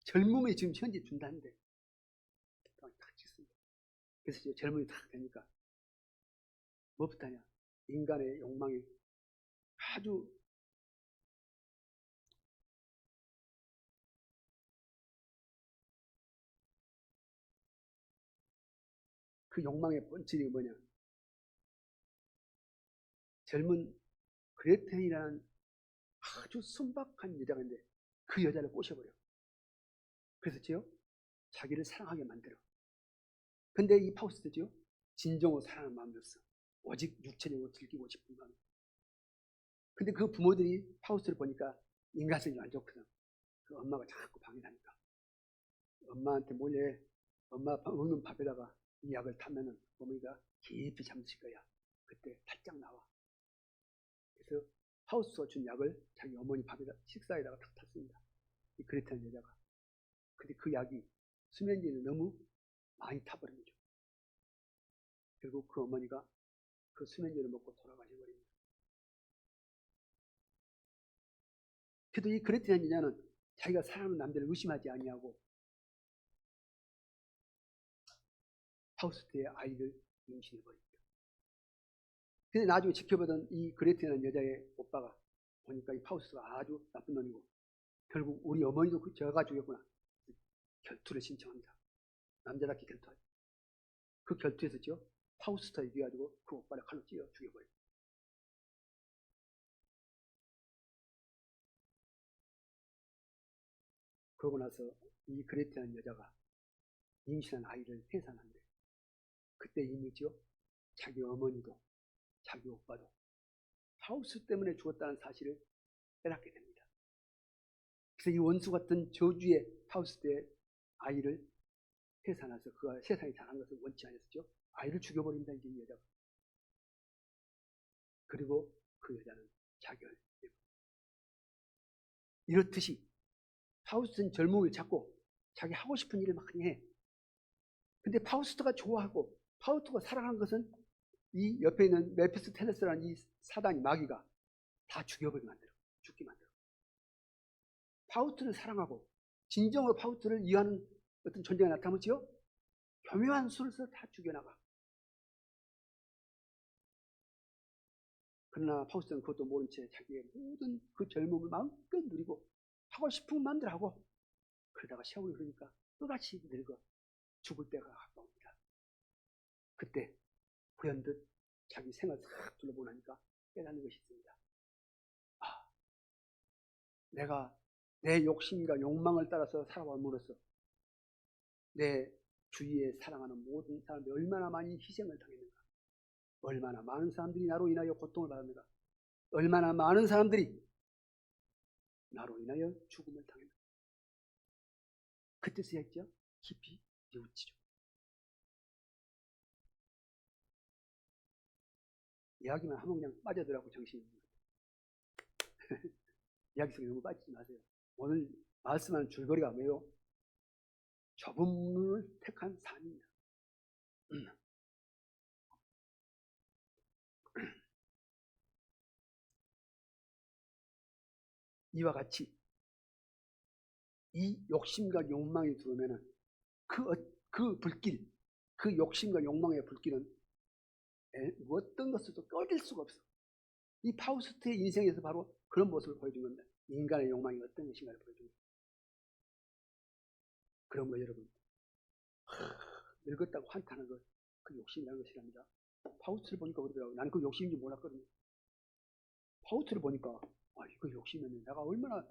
젊음이 지금 현재 준다는데 딱 찍습니다. 그래서 젊음이 딱 되니까 뭐부터 하냐? 인간의 욕망이 아주 그 욕망의 본질이 뭐냐? 젊은 그레텔이라는 아주 순박한 여자가 있는데 그 여자를 꼬셔버려. 그래서 지요 자기를 사랑하게 만들어. 근데 이 파우스트지요 진정으로 사랑하는 마음이었어. 오직 육체적으로 즐기고 싶은 마음. 근데 그 부모들이 파우스트를 보니까 인간성이 안 좋거든. 그 엄마가 자꾸 방해하니까 엄마한테 몰래 엄마 먹는 밥에다가 이 약을 타면은 어머니가 깊이 잠드실 거야. 그때 탈짝 나와. 그래서 파우스트가 준 약을 자기 어머니 밥에다 식사에다가 탁 탔습니다. 이 그레텔 여자가. 근데 그 약이 수면제는 너무 많이 타버린 거죠. 결국 그 어머니가 그 수면제를 먹고 돌아가셔버립니다. 그래도 이 그레텔 여자는 자기가 사랑하는 남자를 의심하지 아니하고 파우스트의 아이를 임신해버립니다. 근데 나중에 지켜보던 이 그레텔이라는 여자의 오빠가 보니까 이 파우스트가 아주 나쁜 놈이고 결국 우리 어머니도 저가 죽였구나. 결투를 신청합니다. 남자답게 결투하죠. 그 결투에서죠 파우스트가 이겨가지고 그 오빠를 칼로 찔러 죽여버려요. 그러고 나서 이 그레테라는 여자가 임신한 아이를 해산한대. 그때 이미지요, 자기 어머니도 자기 오빠도 파우스트 때문에 죽었다는 사실을 깨닫게 됩니다. 그래서 이 원수 같은 저주의 파우스트의 아이를 해산해서 그가 세상에 자란 것을 원치 않았죠. 아이를 죽여버린다 이제 이 여자가. 그리고 그 여자는 자결. 이렇듯이 파우스트는 젊음을 찾고 자기 하고 싶은 일을 많이 해. 근데 파우스트가 좋아하고 파우스트가 사랑하는 것은 이 옆에 있는 메피스텔레스라는 이 사단이 마귀가 다 죽여버리게 만들어. 죽게 만들어. 파우스트를 사랑하고 진정으로 파우스트를 이해하는 어떤 존재가 나타나면요, 교묘한 수를 써서 다 죽여나가. 그러나 파우스트는 그것도 모른 채 자기의 모든 그 젊음을 마음껏 누리고 하고 싶은 마음대로 하고, 그러다가 세월이 흐르니까 또다시 늙어 죽을 때가 가까웁니다. 그때 불현듯 자기 생을 싹 둘러보고 나니까 깨닫는 것이 있습니다. 아, 내가 내 욕심과 욕망을 따라서 살아옴으로써 내 주위에 사랑하는 모든 사람들이 얼마나 많이 희생을 당했는가, 얼마나 많은 사람들이 나로 인하여 고통을 받았는가, 얼마나 많은 사람들이 나로 인하여 죽음을 당했는가. 그때서야 했죠. 깊이 뉘우치죠. 이야기만 하면 그냥 빠져들라고 정신이. 이야기 속에 너무 빠지지 마세요. 오늘 말씀하는 줄거리가 뭐예요? 좁은 문을 택한 삶입니다. 이와 같이 이 욕심과 욕망이 들어오면은 그 불길, 그 욕심과 욕망의 불길은 어떤 것으로도 꺼질 수가 없어. 이 파우스트의 인생에서 바로 그런 모습을 보여준 겁니다. 인간의 욕망이 어떤 것인가를 보여준 겁니다. 그런 거 여러분, 늙었다고 한탄하는 것, 그 욕심이라는 것이랍니다. 파우스트를 보니까 그러더라고요. 나는 그 욕심인지 몰랐거든요. 파우스트를 보니까 이거 욕심이었네. 내가 얼마나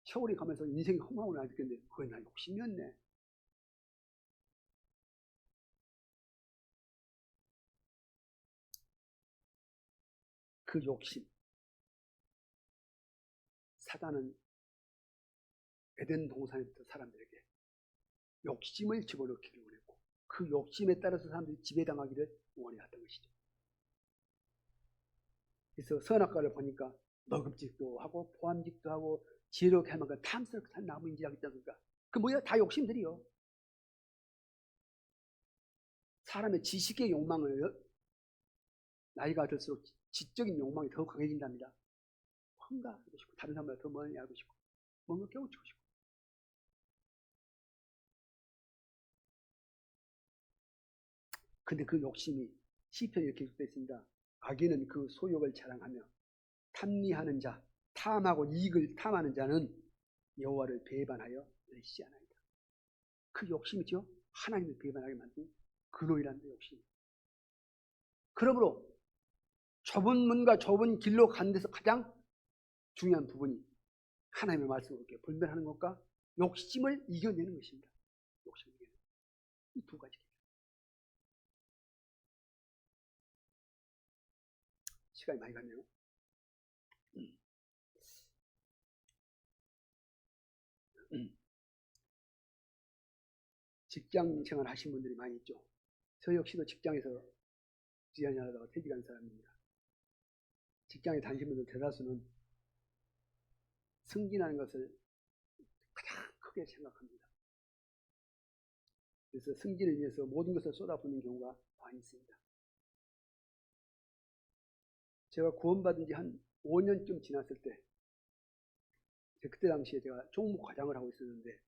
세월이 가면서 인생이 허망을 안 느꼈는데 그건 나 욕심이었네. 그 욕심, 사단은 에덴 동산에부터 사람들에게 욕심을 집어넣기를 원했고, 그 욕심에 따라서 사람들이 지배당하기를 원해왔던 것이죠. 그래서 선악과를 보니까 먹음직도 하고 포함직도 하고 지혜롭게 할 만큼 탐스럽게 산 나무 인지하고 있지 않습니까? 그 뭐야? 다 욕심들이요. 사람의 지식의 욕망을 나이가 들수록 지적인 욕망이 더 강해진답니다. 뭔가 하고 싶고, 다른 사람보다 더 많이 알고 싶고, 뭔가 깨우치고 싶고. 근데 그 욕심이 시편에 이렇게 기록되어 있습니다. 악인은 그 소욕을 자랑하며 탐리하는 자, 탐하고 이익을 탐하는 자는 여호와를 배반하여 멸시하나이다. 그 욕심이죠. 하나님을 배반하게 만든 근원이라는 욕심. 그러므로 좁은 문과 좁은 길로 가는 데서 가장 중요한 부분이 하나님의 말씀을 이렇게 분별하는 것과 욕심을 이겨내는 것입니다. 욕심을 이겨내는 이 두 가지. 시간이 많이 가네요. 직장 생활 하신 분들이 많이 있죠. 저 역시도 직장에서 지연하다가 퇴직한 사람입니다. 직장에 다니신 분들 대다수는 승진하는 것을 가장 크게 생각합니다. 그래서 승진을 위해서 모든 것을 쏟아붓는 경우가 많이 있습니다. 제가 구원받은 지 한 5년쯤 지났을 때, 그때 당시에 제가 총무과장을 하고 있었는데,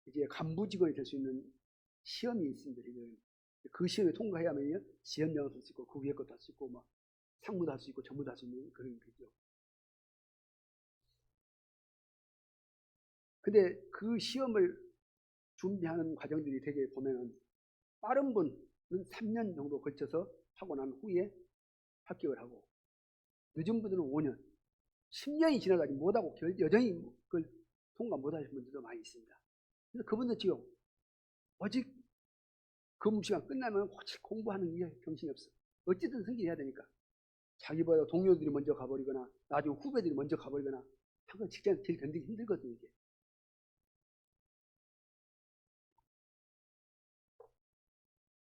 이제 간부 직원이 될 수 있는 시험이 있습니다. 그 시험에 통과해야만 지연명을 할 수 있고, 그 위에 것도 할 수 있고, 뭐 상무도 할 수 있고, 전무도 할 수 있는 그런 거죠. 근데 그 시험을 준비하는 과정들이 되게 보면은, 빠른 분은 3년 정도 걸쳐서 하고 난 후에 합격을 하고, 늦은 분들은 5년, 10년이 지나가지 못하고 여전히 그걸 통과 못하신 분들도 많이 있습니다. 그래서 그분들 지금 오직 근무 시간 끝나면 혹시 공부하는 게 정신이 없어. 어쨌든 승진해야 되니까. 자기보다 동료들이 먼저 가버리거나 나중에 후배들이 먼저 가버리거나 항상 직장에서 제일 견디기 힘들거든요. 이게.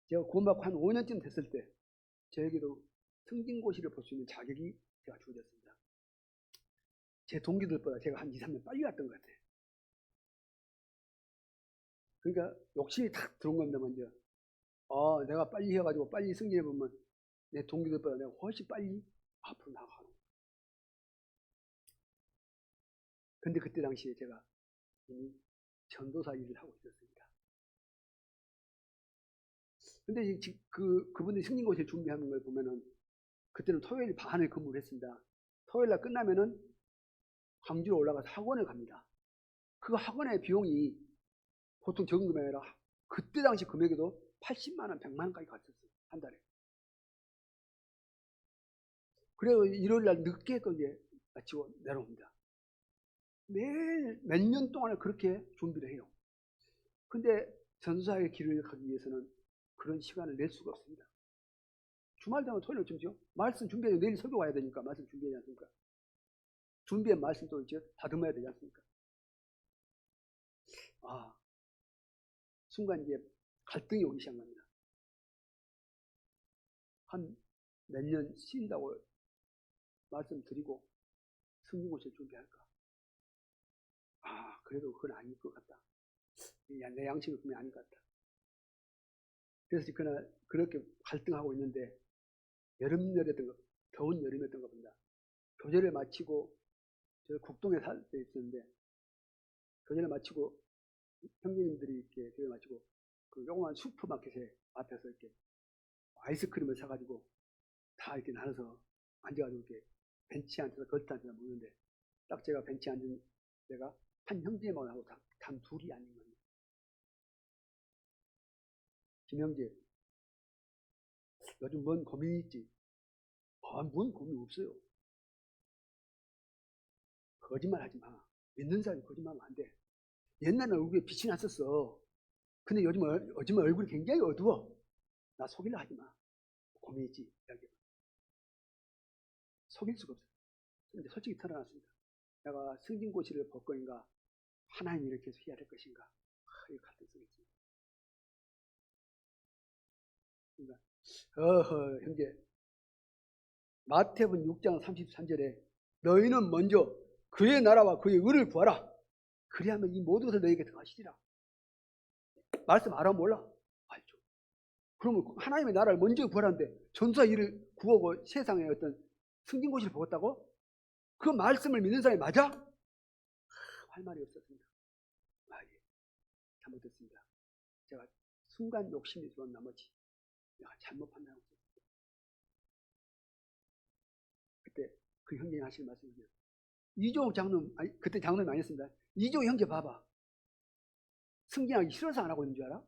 제가 구원받고 한 5년쯤 됐을 때 저에게도 승진고시를 볼 수 있는 자격이 제가 주어졌습니다. 제 동기들보다 제가 한 2, 3년 빨리 왔던 것 같아요. 그러니까 욕심이 탁 들어온 겁니다. 먼저 내가 빨리 해가지고 빨리 승진해보면 내 동기들보다 내가 훨씬 빨리 앞으로 나가는. 근데 그때 당시에 제가 이미 전도사 일을 하고 있었습니다. 근데 그분들이 승진고시를 준비하는 걸 보면은 그때는 토요일 반을 근무를 했습니다. 토요일 날 끝나면은 광주로 올라가서 학원을 갑니다. 그 학원의 비용이 보통 적은 금액이 아니라 그때 당시 금액에도 80만 원, 100만 원까지 갔었어요. 한 달에. 그래서 일요일 날 늦게 또 이제 마치고 내려옵니다. 매일 몇 년 동안을 그렇게 준비를 해요. 근데 전도사의 길을 가기 위해서는 그런 시간을 낼 수가 없습니다. 주말 되면 토요일 어쩌죠? 말씀 준비해야 내일 설교 와야 되니까 말씀 준비해야 되지 않습니까? 준비한 말씀도 이제 다듬어야 되지 않습니까? 순간 이제 갈등이 오기 시작합니다. 한 몇 년 쉰다고 말씀드리고 승진고시를 준비할까? 그래도 그건 아닐 것 같다. 내 양심이 분명히 아닌 것 같다. 그래서 그날 그렇게 갈등하고 있는데 여름이었던 거, 더운 여름이었던 겁니다. 교제를 마치고 저 국동에 살 때 있었는데 교제를 마치고 형제님들이 이렇게 교제를 마치고 그 조그만 슈퍼마켓에 앞에서 이렇게 아이스크림을 사가지고 다 이렇게 나눠서 앉아가지고 이렇게 벤치에 앉아서 겉에 앉아서 먹는데 딱 제가 벤치에 앉은 데가 한 형제만 하고 단 둘이 앉은 겁니다. 김형제, 요즘 뭔 고민이 있지? 뭔 고민 없어요. 거짓말 하지 마. 믿는 사람이 거짓말하면 안 돼. 옛날에는 얼굴에 빛이 났었어. 근데 요즘 얼굴이 굉장히 어두워. 나 속이려 하지 마. 고민 있지? 이야기. 속일 수가 없어. 근데 솔직히 털어놨습니다. 내가 승진고시를 볼 것인가? 하나님 이렇게 해서 해야 될 것인가? 이 갈등 속에 있습니다. 그러니까 형제, 마태복음 6장 33절에 너희는 먼저 그의 나라와 그의 의를 구하라. 그리하면 이 모든 것을 너희에게 더하시리라. 말씀 알아 몰라? 알죠. 그러면 하나님의 나라를 먼저 구하라는데 전도사 일을 구하고 세상에 어떤 승진고시를 보았다고? 그 말씀을 믿는 사람이 맞아? 할 말이 없었습니다. 예. 잘못했습니다. 제가 순간 욕심이 들어온 나머지 내가 잘못 판단하고 있었습니다. 그때 그 형님이 하시는 말씀이요. 이종욱 장로님, 그때 장로님이 아니었습니다. 이종욱 형제 봐봐. 승진하기 싫어서 안 하고 있는 줄 알아?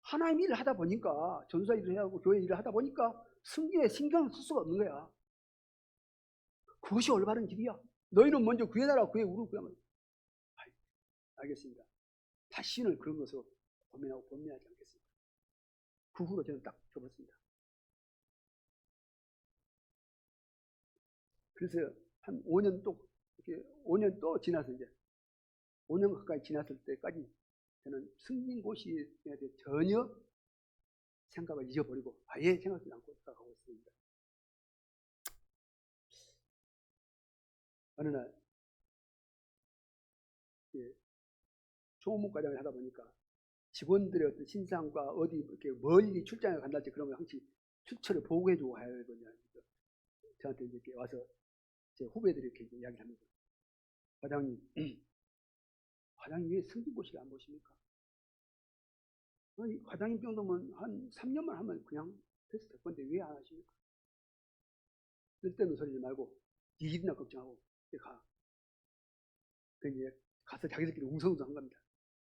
하나님 일을 하다 보니까 전도사 일을 하고 교회 일을 하다 보니까 승진에 신경을 쓸 수가 없는 거야. 그것이 올바른 길이야. 너희는 먼저 그의 나라 그의 의를 구하면. 알겠습니다. 다시는 그런 것으로 고민하고 범민하지 않겠습니다. 그 후로 저는 딱 접었습니다. 그래서 한 5년 또 지나서 이제 5년 가까이 지났을 때까지 저는 승진고시에 대해 전혀 생각을 잊어버리고 아예 생각하지 않고 생각하고 있습니다. 어느 날 총무과장을 하다 보니까 직원들의 어떤 신상과 어디 이렇게 멀리 출장에 간다든지 그런 걸 항상 추천을 보고해주고 가야 되거든요. 저한테 이렇게 와서 제 후배들이 이렇게 이야기를 합니다. 과장님, 과장님 왜 승진고시를 안 보십니까? 아니, 과장님 정도면 한 3년만 하면 그냥 패스 될 건데 왜 안 하십니까? 쓸데없는 소리지 말고 네 일이나 걱정하고 가. 그 이제 가서 자기들끼리 웅성웅성 한 겁니다.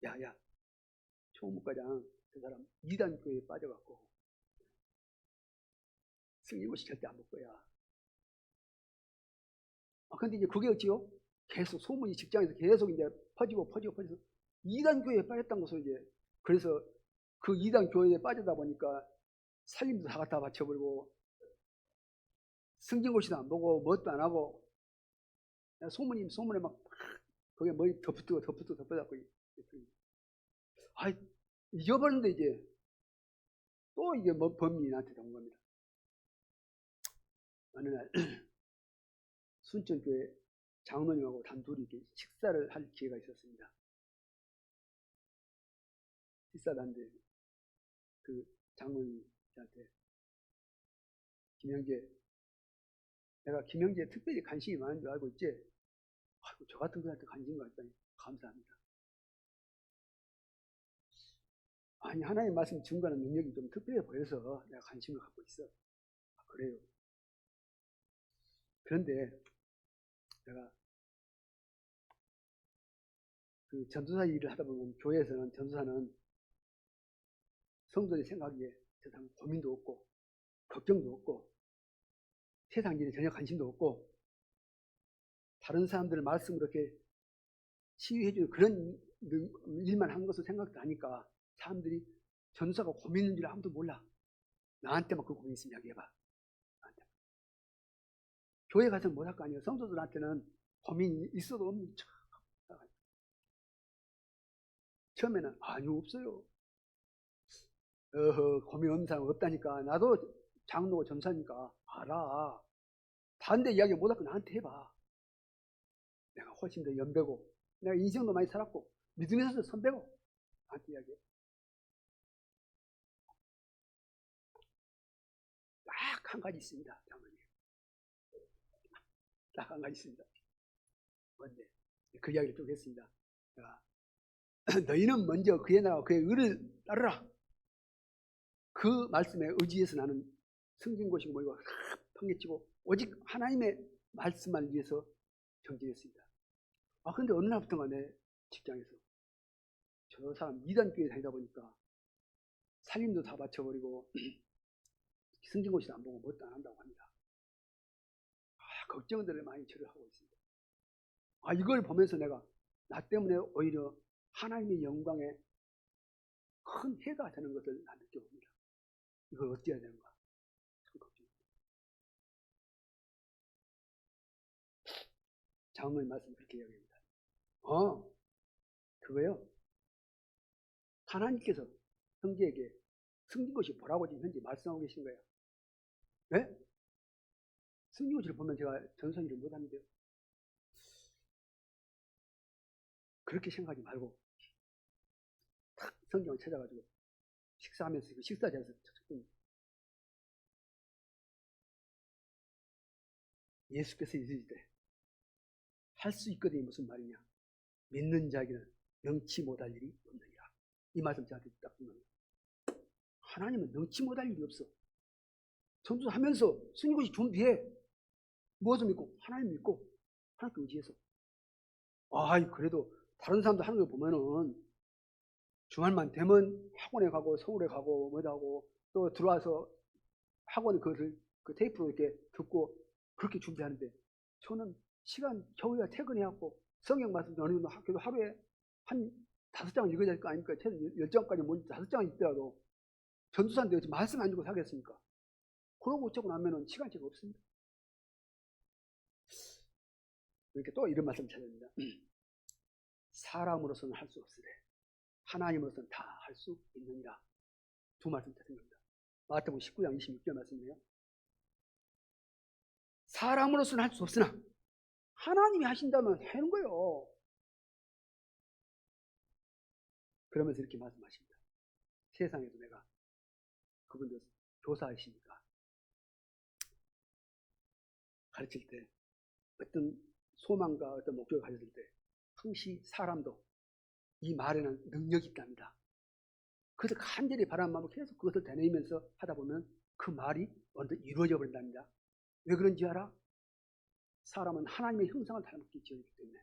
야, 총무과장 그 사람 2단 교회에 빠져갖고 승진고시 절대 안 볼 거야. 근데 이제 그게 어찌요? 계속 소문이 직장에서 계속 이제 퍼지고 이단 교회에 빠졌다는 것을 이제 그래서 그 이단 교회에 빠지다 보니까 살림도 다 갖다 바쳐버리고 승진고시도 안 보고 뭣도 안 하고 소문에 막 거기에 머리 덮어잡고 아 잊어버렸는데 이제 또 이게 뭐 범인이 나한테 온 겁니다. 어느 날 순천교회 장로님하고 단둘이 이렇게 식사를 할 기회가 있었습니다. 식사를 하는데 그 장로님한테 김영재, 내가 김영재에 특별히 관심이 많은 줄 알고 있지? 아이고, 저 같은 분한테 관심 갖다니 감사합니다. 아니, 하나님 말씀 증거하는 능력이 좀 특별해 보여서 내가 관심을 갖고 있어. 아, 그래요. 그런데 내가 그 전도사 일을 하다 보면 교회에서는 전도사는 성도들이 생각하기에 세상 고민도 없고 걱정도 없고 세상 일에 전혀 관심도 없고 다른 사람들 말씀을 이렇게 치유해주는 그런 일만 한 것을 생각도 하니까 사람들이 전도사가 고민 있는 줄 아무도 몰라. 나한테만 그 고민 있으면 이야기해봐. 나한테. 교회 가서는 못 할 거 아니에요. 성도들한테는 고민이 있어도 없는 척. 처음에는 아니요 없어요. 고민 없는 사람 없다니까. 나도 장로고 전사니까 알아. 다른 데 이야기 못 할 거 나한테 해봐. 내가 훨씬 더 연배고 내가 인생도 많이 살았고 믿음에서 선배고 나한테 이야기해. 딱 한 가지 있습니다. 장로님. 딱 한 가지 있습니다. 뭔데? 그 이야기를 쭉 했습니다. 너희는 먼저 그의 나라와 그의 의를 따르라. 그 말씀에 의지해서 나는 승진고시고 뭐이고 펑개치고 오직 하나님의 말씀만 위해서 경쟁했습니다. 아 근데 어느 날부터가 내 직장에서 저 사람 이단교회 다니다 보니까 살림도 다 바쳐버리고 승진고시도 안 보고 뭣도 안 한다고 합니다. 아, 걱정들을 많이 저를 하고 있습니다. 아 이걸 보면서 내가 나 때문에 오히려 하나님의 영광에 큰 해가 되는 것을 나 느껴봅니다. 이걸 어떻게 해야 되는가? 참 걱정입니다. 장로님 말씀 그렇게 이야기합니다. 그거요. 하나님께서 형제에게 승진고시 보라고 지금 현재 말씀하고 계신 거예요. 네? 승진고시를 보면 제가 전선일을 못하는데요. 그렇게 생각하지 말고 탁 성경을 찾아가지고 식사하면서 그 식사 자리에서 예수께서 이르시되 할 수 있거든요. 무슨 말이냐? 믿는 자에게는 능치 못할 일이 없느니라. 이 말씀 저한테 딱 듣는 하나님은 능치 못할 일이 없어. 전도하면서 승진고시 준비해. 무엇을 믿고? 하나님 믿고 하나님께 의지해서. 아이 그래도 다른 사람들 하는 걸 보면은 주말만 되면 학원에 가고 서울에 가고 뭐다 하고 또 들어와서 학원에 그것을 그 테이프로 이렇게 듣고 그렇게 준비하는데 저는 시간 겨우야 퇴근해갖고 성경 말씀도 어느 정도 학교도 하루에 한 5장을 읽어야 될 거 아닙니까? 최소 10장까지 뭐 5장은 읽더라도 전도사인데 어찌 말씀 안 주고 살겠습니까? 그러고 어쩌고 나면은 시간제가 없습니다. 이렇게 또 이런 말씀 찾아냅니다. 사람으로서는 할 수 없으되 하나님으로서는 다 할 수 있느니라. 두 말씀 찾은 겁니다. 마태복음 19장 26절 말씀이에요. 사람으로서는 할 수 없으나 하나님이 하신다면 하는 거예요. 그러면서 이렇게 말씀하십니다. 세상에도 내가 그분들 교사이시니까 가르칠 때 어떤 소망과 어떤 목적을 가졌을 때 항시 사람도 이 말에는 능력이 있답니다. 그래서 간절히 바라는 마음으로 계속 그것을 되뇌이면서 하다 보면 그 말이 언제 이루어져 버린답니다. 왜 그런지 알아? 사람은 하나님의 형상을 닮게 지어졌기 때문에.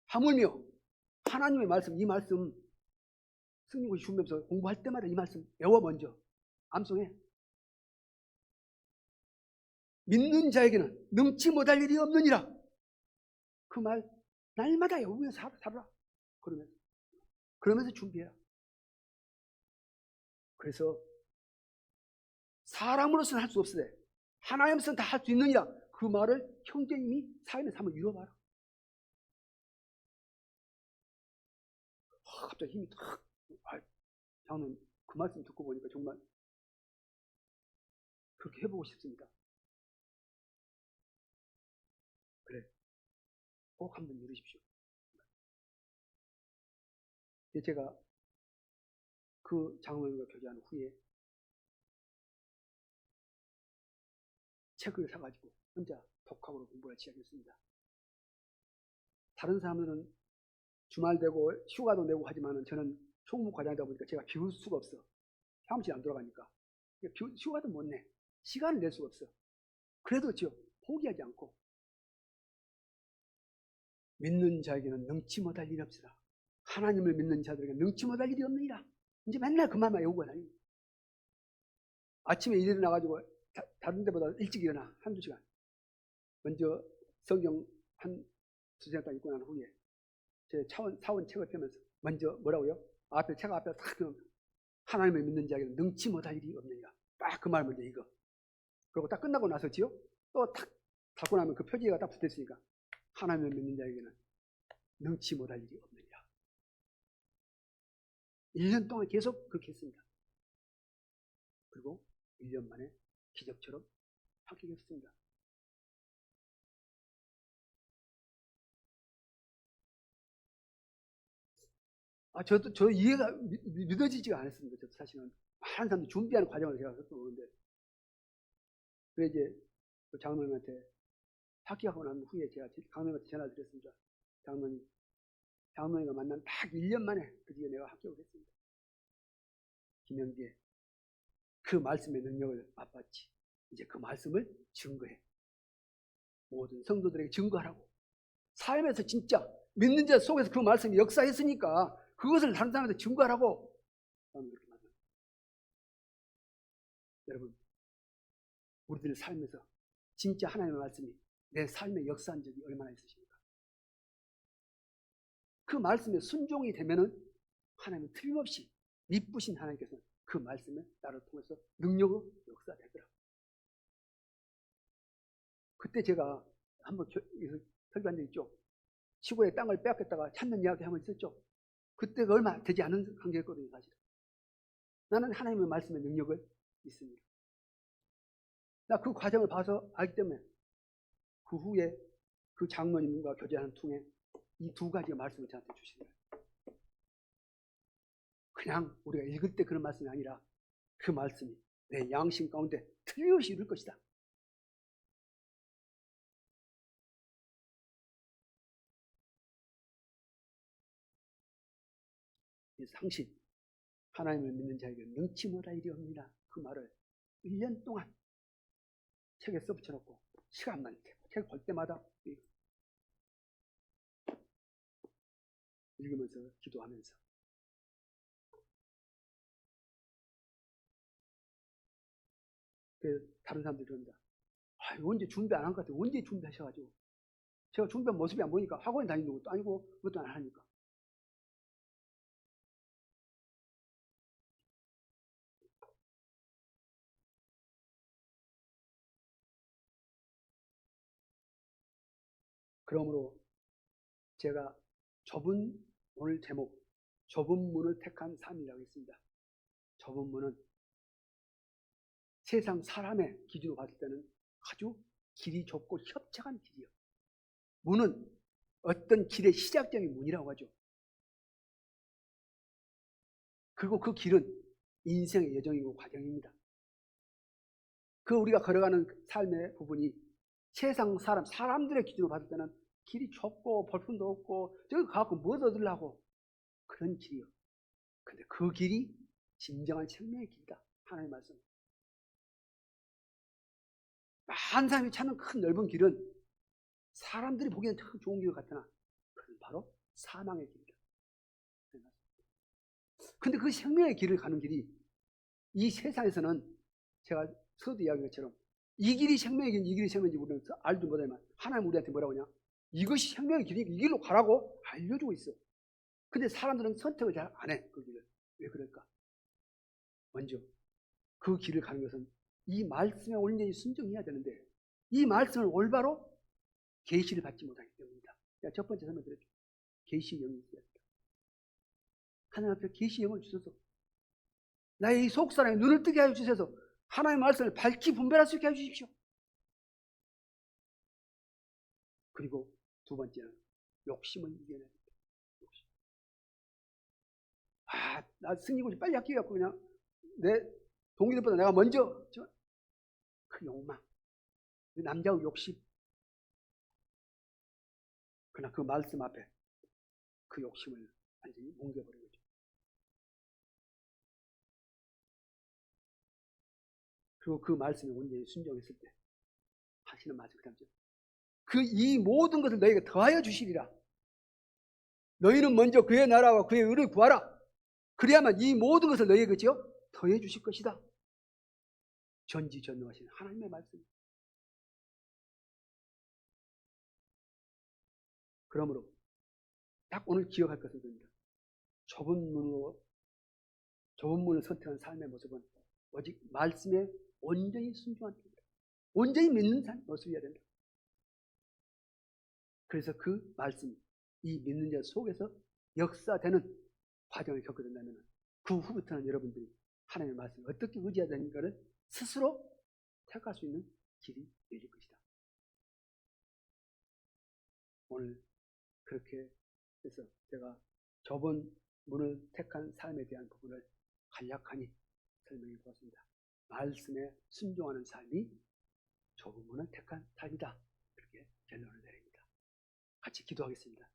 하물며 하나님의 말씀, 이 말씀 승진고시 주면서 공부할 때마다 이 말씀 외워 먼저 암송해. 믿는 자에게는 능치 못할 일이 없느니라. 그 말 날마다 외우면서 살아라. 그러면서 준비해라. 그래서 사람으로서는 할 수 없으되 하나님으로서는 다 할 수 있느니라. 그 말을 형제님이 삶에서 한번 이뤄봐라. 갑자기 힘이 탁. 저는 그 말씀 듣고 보니까 정말 그렇게 해보고 싶습니다. 그래, 꼭 한번 이루십시오. 제가 그 장로님과 교제한 후에 책을 사가지고 혼자 독학으로 공부를 시작했습니다. 다른 사람들은 주말 되고 휴가도 내고 하지만 저는 총무 과장이다 보니까 제가 비울 수가 없어. 사무실 안 돌아가니까. 휴가도 못 내. 시간을 낼 수가 없어. 그래도 포기하지 않고 믿는 자에게는 능치 못할 일이 없으라. 하나님을 믿는 자들에게 능치 못할 일이 없느니라. 이제 맨날 그 말만 외우고 다니고 아침에 일어나가지고 다른 데보다 일찍 일어나 한두 시간 먼저 성경 한 두세 장 읽고 난 후에 제 사원 책을 펴면서 먼저 뭐라고요? 책 앞에 탁 하나님을 믿는 자에게는 능치 못할 일이 없느니라. 딱 그 말 먼저 읽어. 그리고 딱 끝나고 나서지요 또 탁 닫고 나면 그 표지가 딱 붙어있으니까 하나님을 믿는 자에게는 능치 못할 일이 없느니라. 1년 동안 계속 그렇게 했습니다. 그리고 1년 만에 기적처럼 합격했습니다. 저 이해가 믿어지지가 않았습니다. 저도 사실은 많은 사람들이 준비하는 과정을 제가 겪어보는데, 그래 이제 그 장로님한테 합격하고 난 후에 제가 장로님한테 전화를 드렸습니다. 장로님과 만난 딱 1년 만에 드디어 내가 합격을 했습니다. 김영기에 그 말씀의 능력을 맛봤지. 이제 그 말씀을 증거해. 모든 성도들에게 증거하라고. 삶에서 진짜 믿는 자 속에서 그 말씀이 역사했으니까 그것을 다른 사람한테 증거하라고. 저는 그렇게 말합니다. 여러분, 우리들의 삶에서 진짜 하나님의 말씀이 내 삶에 역사한 적이 얼마나 있으십니까? 그 말씀에 순종이 되면은 하나님은 틀림없이 이쁘신 하나님께서는 그 말씀에 나를 통해서 능력으로 역사되더라고요. 그때 제가 한번 설교한 적 있죠. 시골에 땅을 빼앗겼다가 찾는 이야기 한번 있었죠. 그때가 얼마 되지 않은 관계였거든요, 사실. 나는 하나님의 말씀의 능력을 믿습니다. 나 그 과정을 봐서 알기 때문에 그 후에 그 장로님과 교제하는 통에 이 두 가지의 말씀을 저한테 주신 거예요. 그냥 우리가 읽을 때 그런 말씀이 아니라 그 말씀이 내 양심 가운데 틀림없이 이룰 것이다. 상신, 하나님을 믿는 자에게 능치 못할 일이 없느니라. 그 말을 1년 동안 책에 써붙여놓고 시간만 책 볼 때마다 읽으면서 기도하면서 다른 사람들이 그런다. 언제 준비 안 한 것 같아요. 언제 준비하셔가지고. 제가 준비한 모습이 안 보니까 학원에 다니는 것도 아니고 그것도 안 하니까. 그러므로 제가 오늘 제목 좁은 문을 택한 삶이라고 했습니다. 좁은 문은 세상 사람의 기준으로 봤을 때는 아주 길이 좁고 협착한 길이요. 문은 어떤 길의 시작점이 문이라고 하죠. 그리고 그 길은 인생의 여정이고 과정입니다. 그 우리가 걸어가는 삶의 부분이 세상 사람들의 기준으로 봤을 때는 길이 좁고 볼품도 없고 저기 가고 뭐 얻으려고 그런 길이요. 근데 그 길이 진정한 생명의 길이다. 하나님의 말씀. 많은 사람이 찾는 큰 넓은 길은 사람들이 보기에는 참 좋은 길 같으나 그건 바로 사망의 길이다. 근데 그 생명의 길을 가는 길이 이 세상에서는 제가 서두 이야기한 것처럼 이 길이 생명의 길인지 이 길이 생명인지 우리는 알도 못하지만 하나님 우리한테 뭐라고 하냐? 이것이 생명의 길이니까 이 길로 가라고 알려주고 있어. 근데 사람들은 선택을 잘 안 해, 그 길을. 왜 그럴까? 먼저 그 길을 가는 것은 이 말씀에 온전히 순종해야 되는데 이 말씀을 올바로 계시를 받지 못하기 때문입니다. 자, 첫 번째 설명드렸죠. 계시 영이 있어야 된다. 하나님 앞에 계시 영을 주셔서 나의 이 속사람의 눈을 뜨게 하여 주셔서 하나님의 말씀을 밝히 분별할 수 있게 해주십시오. 그리고 두 번째는 욕심을 이겨내야 됩니다. 욕심. 나 승리고시 빨리 합격해갖고 그냥 내 동기들보다 내가 먼저 그 욕망, 그 남자의 욕심. 그러나 그 말씀 앞에 그 욕심을 완전히 뭉개버린 거죠. 그리고 그 말씀에 온전히 순종했을 때 하시는 말씀 그다음에 그 이 모든 것을 너희에게 더하여 주시리라. 너희는 먼저 그의 나라와 그의 의를 구하라. 그래야만 이 모든 것을 너희에게 그죠? 더해 주실 것이다. 전지전능하신 하나님의 말씀. 그러므로 딱 오늘 기억할 것은 됩니다. 좁은 문을 선택한 삶의 모습은 오직 말씀에 온전히 순종한 겁니다. 온전히 믿는 모습이어야 된다. 그래서 그 말씀, 이 믿는 자 속에서 역사되는 과정을 겪게 된다면 그 후부터는 여러분들이 하나님의 말씀을 어떻게 의지해야 되는가를 스스로 택할 수 있는 길이 열릴 것이다. 오늘 그렇게 해서 제가 좁은 문을 택한 삶에 대한 부분을 간략하니 설명해 보았습니다. 말씀에 순종하는 삶이 좁은 문을 택한 삶이다. 그렇게 결론을 내립니다. 같이 기도하겠습니다.